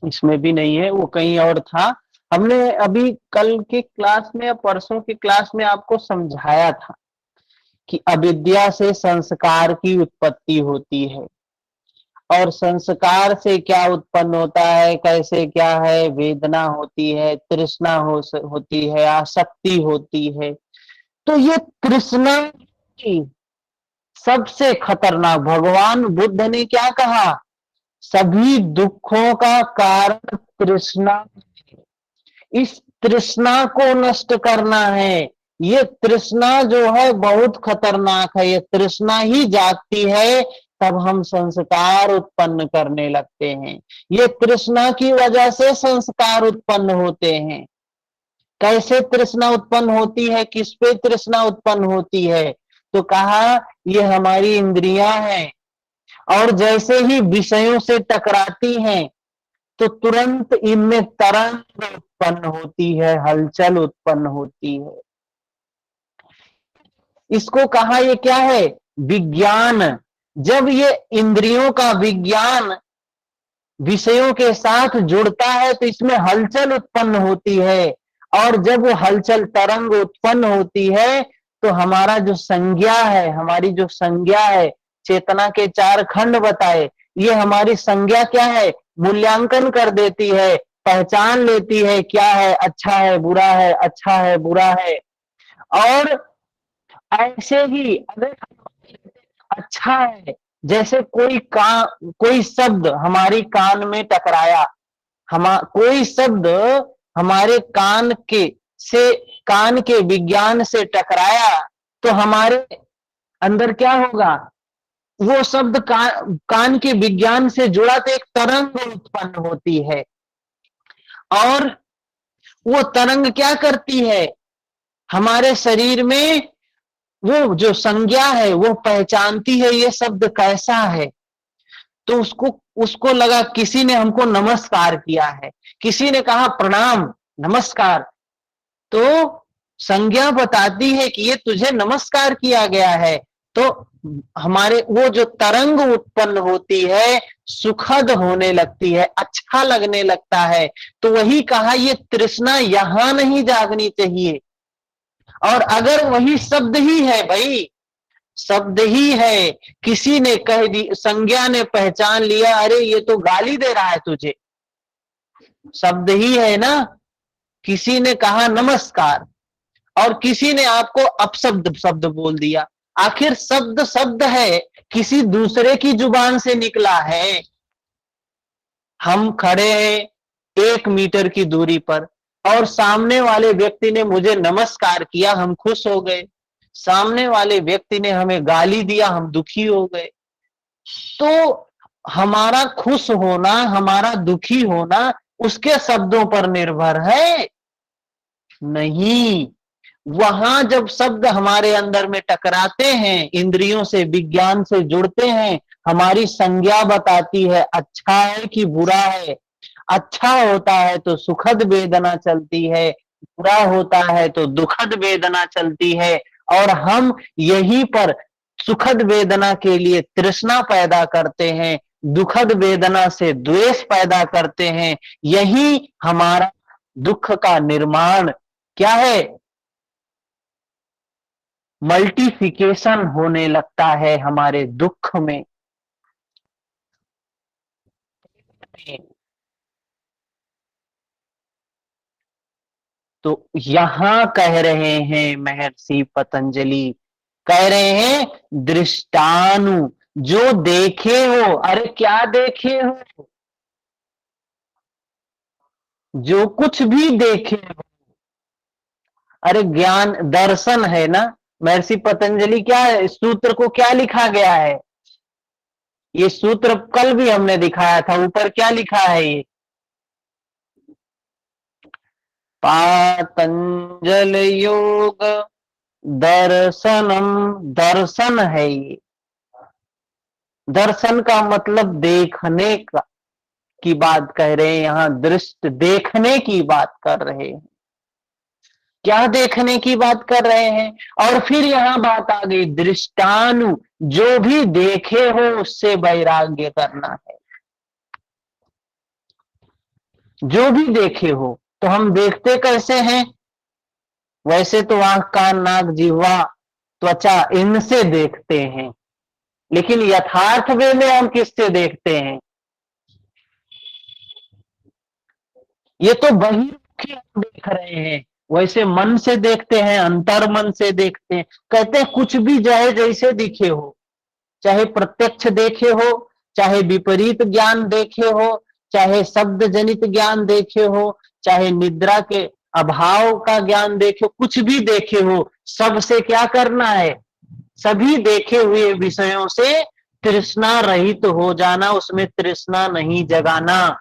इसमें भी नहीं है, वो कहीं और था। हमने अभी कल के क्लास में या परसों की क्लास में आपको समझाया था कि अविद्या से संस्कार की उत्पत्ति होती है और संस्कार से क्या उत्पन्न होता है, कैसे क्या है, वेदना होती है, तृष्णा होती है, आसक्ति होती है। तो ये तृष्णा की सबसे खतरनाक, भगवान बुद्ध ने क्या कहा? सभी दुखों का कारण तृष्णा, इस तृष्णा को नष्ट करना है। ये तृष्णा जो है बहुत खतरनाक है, ये तृष्णा ही जागती है तब हम संस्कार उत्पन्न करने लगते हैं। ये तृष्णा की वजह से संस्कार उत्पन्न होते हैं। कैसे तृष्णा उत्पन्न होती है, किस पे तृष्णा उत्पन्न होती है? तो कहा ये हमारी इंद्रियां हैं और जैसे ही विषयों से टकराती हैं तो तुरंत इनमें तरंग उत्पन्न होती है, हलचल उत्पन्न होती है। इसको कहा ये क्या है? विज्ञान। जब ये इंद्रियों का विज्ञान विषयों के साथ जुड़ता है तो इसमें हलचल उत्पन्न होती है और जब वो हलचल तरंग उत्पन्न होती है तो हमारा जो संज्ञा है, हमारी जो संज्ञा है, चेतना के 4 खंड बताए, ये हमारी संज्ञा क्या है? मूल्यांकन कर देती है, पहचान लेती है क्या है, अच्छा है बुरा है, अच्छा है बुरा है। और ऐसे ही अगर अच्छा है, जैसे कोई शब्द हमारी कान में टकराया, कोई शब्द हमारे कान के से, कान के विज्ञान से टकराया तो हमारे अंदर क्या होगा? वो शब्द कान के विज्ञान से जुड़ा तो एक तरंग उत्पन्न होती है, और वो तरंग क्या करती है? हमारे शरीर में वो जो संज्ञा है वो पहचानती है ये शब्द कैसा है। तो उसको उसको लगा किसी ने हमको नमस्कार किया है, किसी ने कहा प्रणाम नमस्कार, तो संज्ञा बताती है कि ये तुझे नमस्कार किया गया है। तो हमारे वो जो तरंग उत्पन्न होती है सुखद होने लगती है, अच्छा लगने लगता है। तो वही कहा ये तृष्णा यहां नहीं जागनी चाहिए। और अगर वही शब्द ही है भाई, शब्द ही है, किसी ने कह दी, संज्ञा ने पहचान लिया, अरे ये तो गाली दे रहा है तुझे, शब्द ही है ना, किसी ने कहा नमस्कार और किसी ने आपको अपशब्द शब्द बोल दिया, आखिर शब्द शब्द है, किसी दूसरे की जुबान से निकला है। हम खड़े हैं 1 मीटर की दूरी पर और सामने वाले व्यक्ति ने मुझे नमस्कार किया, हम खुश हो गए। सामने वाले व्यक्ति ने हमें गाली दिया, हम दुखी हो गए। तो हमारा खुश होना, हमारा दुखी होना उसके शब्दों पर निर्भर है? नहीं। वहां जब शब्द हमारे अंदर में टकराते हैं, इंद्रियों से विज्ञान से जुड़ते हैं, हमारी संज्ञा बताती है अच्छा है कि बुरा है। अच्छा होता है तो सुखद वेदना चलती है, बुरा होता है तो दुखद वेदना चलती है, और हम यहीं पर सुखद वेदना के लिए तृष्णा पैदा करते हैं, दुखद वेदना से द्वेष पैदा करते हैं। यही हमारा दुख का निर्माण क्या है? मल्टीप्लिकेशन होने लगता है हमारे दुख में। तो यहां कह रहे हैं महर्षि पतंजलि, कह रहे हैं दृष्टानु, जो देखे हो। अरे क्या देखे हो? जो कुछ भी देखे हो। अरे ज्ञान दर्शन है ना। महर्षि पतंजलि क्या सूत्र को क्या लिखा गया है? ये सूत्र कल भी हमने दिखाया था, ऊपर क्या लिखा है? ये पातंजल योग दर्शनम, दर्शन है ये। दर्शन का मतलब देखने का की बात कह रहे हैं, यहां दृष्ट देखने की बात कर रहे हैं। क्या देखने की बात कर रहे हैं? और फिर यहां बात आ गई दृष्टानु, जो भी देखे हो उससे वैराग्य करना है। जो भी देखे हो, तो हम देखते कैसे हैं? वैसे तो आंख कान नाक जिह्वा त्वचा इनसे देखते हैं, लेकिन यथार्थ वे में हम किससे देखते हैं? ये तो बहिर्मुखी हम देख रहे हैं, वैसे मन से देखते हैं, अंतर मन से देखते हैं। कहते हैं कुछ भी चाहे जैसे दिखे हो, चाहे प्रत्यक्ष देखे हो, चाहे विपरीत ज्ञान देखे हो, चाहे शब्द जनित ज्ञान देखे हो, चाहे निद्रा के अभाव का ज्ञान देखे हो, कुछ भी देखे हो, सबसे क्या करना है? सभी देखे हुए विषयों से तृष्णा रहित हो जाना, उसमें तृष्णा नहीं जगाना।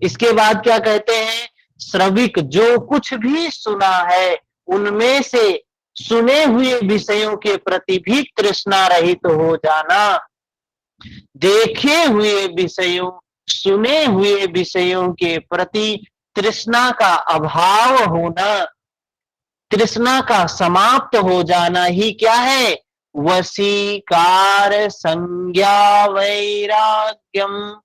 इसके बाद क्या कहते हैं? श्रविक, जो कुछ भी सुना है उनमें से सुने हुए विषयों के प्रति भी तृष्णा रहित हो जाना। देखे हुए विषयों, सुने हुए विषयों के प्रति तृष्णा का अभाव होना, तृष्णा का समाप्त हो जाना ही क्या है? वशीकार संज्ञा वैराग्यम।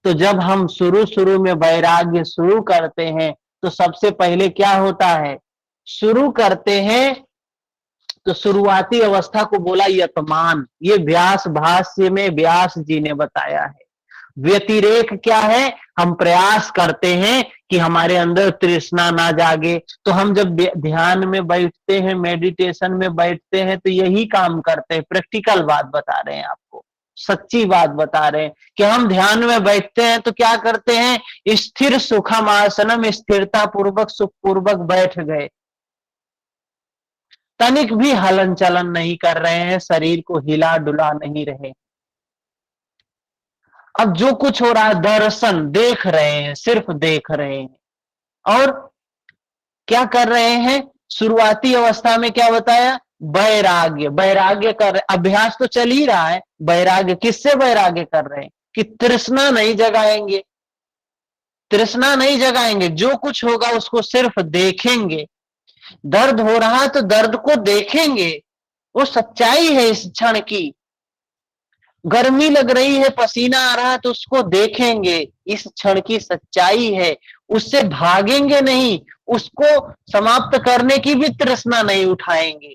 तो जब हम शुरू शुरू में वैराग्य शुरू करते हैं तो सबसे पहले क्या होता है? शुरू करते हैं तो शुरुआती अवस्था को बोला यतमान। ये व्यास भाष्य में व्यास जी ने बताया है। व्यतिरेक क्या है? हम प्रयास करते हैं कि हमारे अंदर तृष्णा ना जागे। तो हम जब ध्यान में बैठते हैं, मेडिटेशन में बैठते हैं, तो यही काम करते हैं। प्रैक्टिकल बात बता रहे हैं आपको। सच्ची बात बता रहे हैं कि हम ध्यान में बैठते हैं तो क्या करते हैं, स्थिर सुखम आसनम, स्थिरता पूर्वक सुख पूर्वक बैठ गए, तनिक भी हलन चलन नहीं कर रहे हैं, शरीर को हिला डुला नहीं रहे। अब जो कुछ हो रहा है दर्शन देख रहे हैं, सिर्फ देख रहे हैं। और क्या कर रहे हैं, शुरुआती अवस्था में क्या बताया, वैराग्य, वैराग्य कर रहे, अभ्यास तो चल ही रहा है। वैराग्य किससे वैराग्य कर रहे हैं कि तृष्णा नहीं जगाएंगे, तृष्णा नहीं जगाएंगे, जो कुछ होगा उसको सिर्फ देखेंगे। दर्द हो रहा है तो दर्द को देखेंगे, वो सच्चाई है इस क्षण की। गर्मी लग रही है, पसीना आ रहा है तो उसको देखेंगे, इस क्षण की सच्चाई है। उससे भागेंगे नहीं, उसको समाप्त करने की भी तृष्णा नहीं उठाएंगे,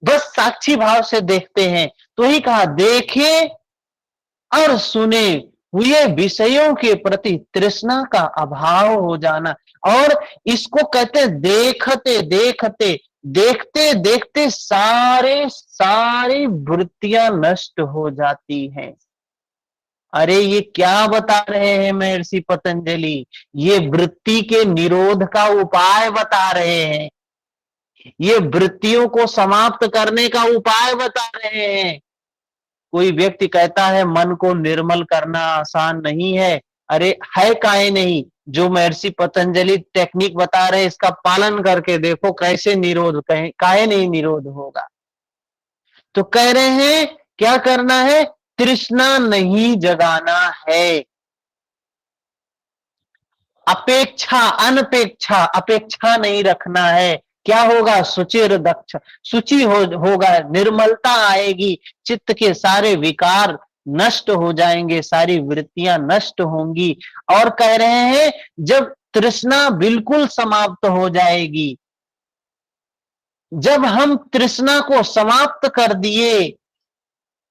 बस साक्षी भाव से देखते हैं। तो ही कहा देखे और सुने हुए विषयों के प्रति तृष्णा का अभाव हो जाना। और इसको कहते देखते देखते, देखते देखते सारी वृत्तियां नष्ट हो जाती हैं। अरे ये क्या बता रहे हैं महर्षि पतंजलि, ये वृत्ति के निरोध का उपाय बता रहे हैं, ये वृत्तियों को समाप्त करने का उपाय बता रहे हैं। कोई व्यक्ति कहता है मन को निर्मल करना आसान नहीं है, अरे है काहे नहीं, जो महर्षि पतंजलि टेक्निक बता रहे हैं इसका पालन करके देखो कैसे निरोध, काहे नहीं निरोध होगा। तो कह रहे हैं क्या करना है, तृष्णा नहीं जगाना है, अपेक्षा अनपेक्षा, अपेक्षा नहीं रखना है। क्या होगा, सुचिर दक्ष, शुचि होगा, निर्मलता आएगी, चित्त के सारे विकार नष्ट हो जाएंगे, सारी वृत्तियां नष्ट होंगी। और कह रहे हैं जब तृष्णा बिल्कुल समाप्त हो जाएगी, जब हम तृष्णा को समाप्त कर दिए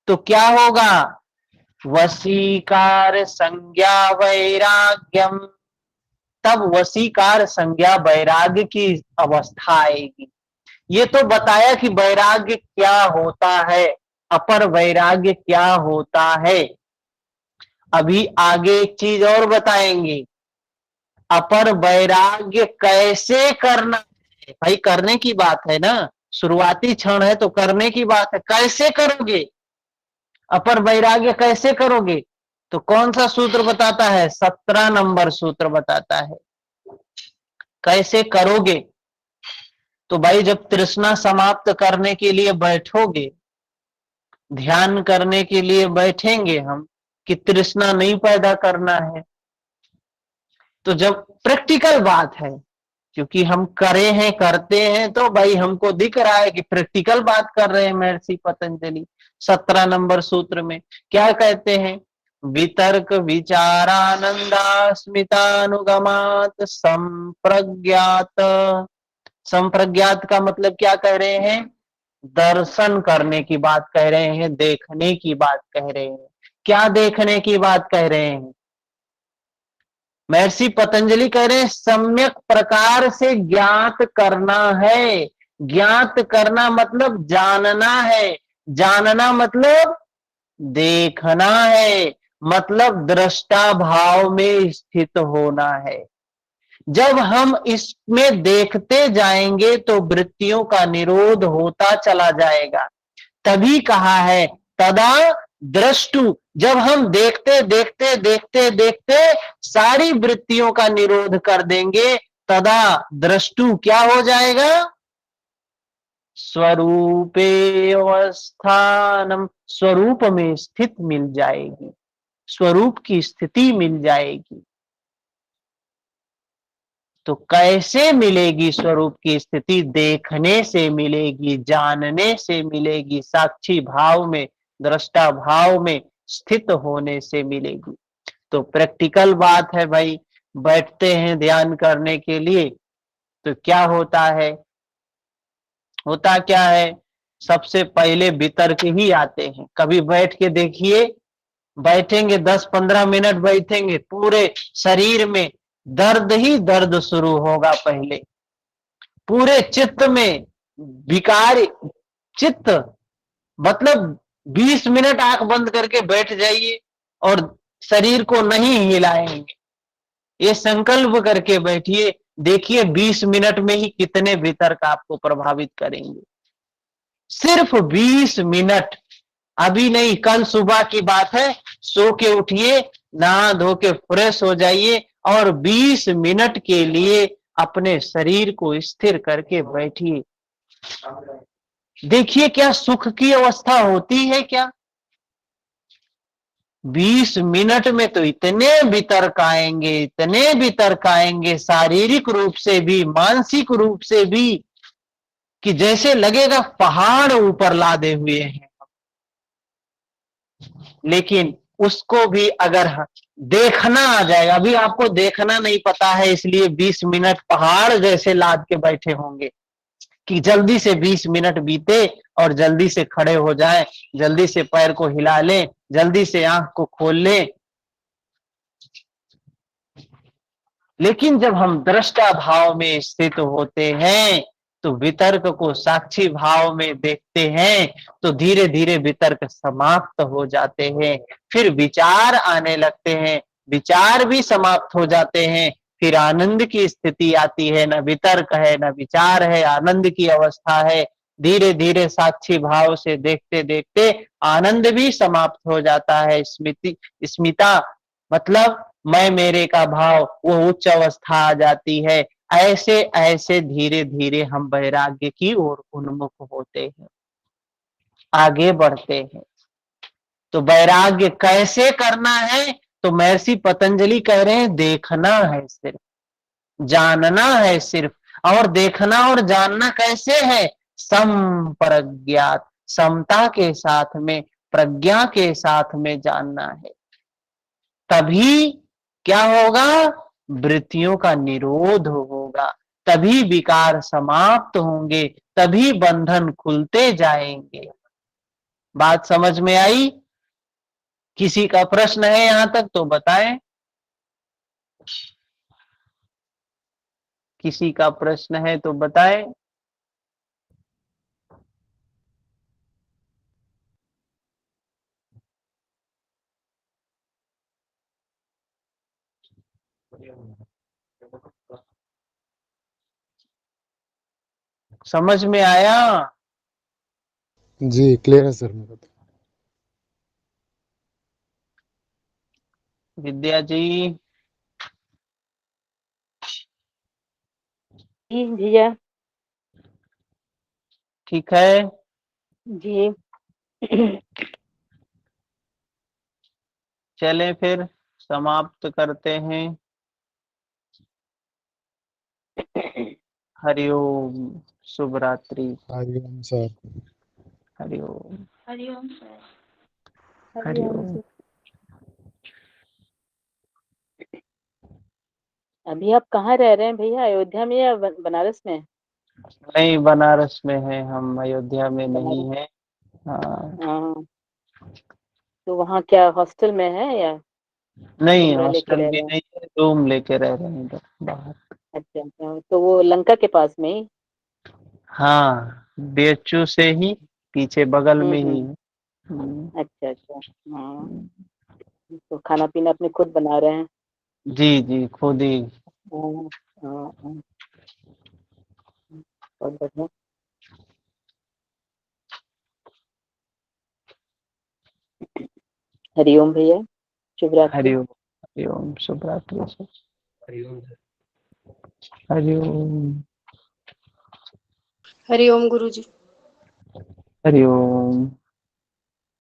तो क्या होगा, वशीकार संज्ञा वैराग्यम, तब वशीकार संज्ञा वैराग्य की अवस्था आएगी। ये तो बताया कि वैराग्य क्या होता है, अपर वैराग्य क्या होता है। अभी आगे एक चीज और बताएंगे, अपर वैराग्य कैसे करना है। भाई करने की बात है ना, शुरुआती क्षण है तो करने की बात है, कैसे करोगे अपर वैराग्य, कैसे करोगे। तो कौन सा सूत्र बताता है, 17 नंबर सूत्र बताता है कैसे करोगे। तो भाई जब तृष्णा समाप्त करने के लिए बैठोगे, ध्यान करने के लिए बैठेंगे हम कि तृष्णा नहीं पैदा करना है, तो जब प्रैक्टिकल बात है, क्योंकि हम करे हैं करते हैं तो भाई हमको दिख रहा है कि प्रैक्टिकल बात कर रहे हैं महर्षि पतंजलि। 17 नंबर सूत्र में क्या कहते हैं, वितर्क विचारानंदा स्मितानुगमात संप्रज्ञात, संप्रज्ञात का मतलब क्या कह रहे हैं, दर्शन करने की बात कह रहे हैं, देखने की बात कह रहे हैं। क्या देखने की बात कह रहे हैं, महर्षि पतंजलि कह रहे हैं सम्यक प्रकार से ज्ञात करना है। ज्ञात करना मतलब जानना है, जानना मतलब देखना है, मतलब दृष्टा भाव में स्थित होना है। जब हम इसमें देखते जाएंगे तो वृत्तियों का निरोध होता चला जाएगा। तभी कहा है तदा दृष्टु, जब हम देखते देखते देखते देखते सारी वृत्तियों का निरोध कर देंगे, तदा दृष्टु क्या हो जाएगा, स्वरूपे अवस्थानम, स्वरूप में स्थित मिल जाएगी, स्वरूप की स्थिति मिल जाएगी। तो कैसे मिलेगी स्वरूप की स्थिति, देखने से मिलेगी, जानने से मिलेगी, साक्षी भाव में, दृष्टा भाव में स्थित होने से मिलेगी। तो प्रैक्टिकल बात है भाई, बैठते हैं ध्यान करने के लिए तो क्या होता है, होता क्या है, सबसे पहले वितर्क ही आते हैं। कभी बैठ के देखिए, बैठेंगे 10-15 मिनट बैठेंगे, पूरे शरीर में दर्द ही दर्द शुरू होगा, पहले पूरे चित्त में विकार, चित्त मतलब 20 मिनट आंख बंद करके बैठ जाइए और शरीर को नहीं हिलाएंगे, ये संकल्प करके बैठिए। देखिए 20 मिनट में ही कितने वितर्क आपको प्रभावित करेंगे। सिर्फ 20 मिनट, अभी नहीं, कल सुबह की बात है। सो के उठिए, नहा धो के फ्रेश हो जाइए और 20 मिनट के लिए अपने शरीर को स्थिर करके बैठिए। देखिए क्या सुख की अवस्था होती है क्या। 20 मिनट में तो इतने वितर्क आएंगे, इतने वितर्क आएंगे, शारीरिक रूप से भी मानसिक रूप से भी, कि जैसे लगेगा पहाड़ ऊपर लादे हुए हैं। लेकिन उसको भी अगर देखना आ जाएगा, अभी आपको देखना नहीं पता है, इसलिए 20 मिनट पहाड़ जैसे लाद के बैठे होंगे कि जल्दी से 20 मिनट बीते और जल्दी से खड़े हो जाएं, जल्दी से पैर को हिला लें, जल्दी से आंख को खोल लें। लेकिन जब हम दृष्टा भाव में स्थित होते हैं तो वितर्क को साक्षी भाव में देखते हैं तो धीरे धीरे वितर्क समाप्त हो जाते हैं, फिर विचार आने लगते हैं, विचार भी समाप्त हो जाते हैं, फिर आनंद की स्थिति आती है। न वितर्क है न विचार है, आनंद की अवस्था है। धीरे धीरे साक्षी भाव से देखते देखते आनंद भी समाप्त हो जाता है। स्मिता मतलब मैं मेरे का भाव, वो उच्च अवस्था आ जाती है। ऐसे ऐसे धीरे धीरे हम वैराग्य की ओर उन्मुख होते हैं, आगे बढ़ते हैं। तो वैराग्य कैसे करना है, तो महर्षि पतंजलि कह रहे हैं देखना है, सिर्फ जानना है सिर्फ। और देखना और जानना कैसे है, संप्रज्ञात, समता के साथ में, प्रज्ञा के साथ में जानना है। तभी क्या होगा, वृत्तियों का निरोध होगा, तभी विकार समाप्त होंगे, तभी बंधन खुलते जाएंगे। बात समझ में आई? किसी का प्रश्न है यहां तक तो बताएं। किसी का प्रश्न है तो बताएं। समझ में आया? जी क्लियर है सर मेरा तो। विद्या जी? जी भैया। ठीक है, जी। चलें फिर समाप्त करते हैं। हरिओम, शुभ रात्रि। Hariom sir. Hariom. Hariom sir. Hariom Hariom. Sir. अभी आप कहाँ रह रहे हैं भैया, अयोध्या में या बनारस में? नहीं, बनारस में है हम, अयोध्या में नहीं बनारस। है। हाँ। हाँ, तो वहाँ क्या हॉस्टल में है या नहीं, कमरा लेके हॉस्टल रह भी रहे हैं? नहीं है, रूम लेके रह रहे हैं इधर बाहर। अच्छा अच्छा, तो वो लंका के पास में ही? हाँ, बीएचयू से ही पीछे बगल में ही है। अच्छा अच्छा। हाँ, तो खाना पीना अपने खुद बना रहे हैं? जी जी, खुद ही। हाँ हाँ हाँ, बहुत बढ़िया। हरिओम भैया, शुभ रात्रि। हरिओम। हरिओम, शुभ रात्रि। हरिओम। हरिओम। हरिओम गुरुजी। हरिओम।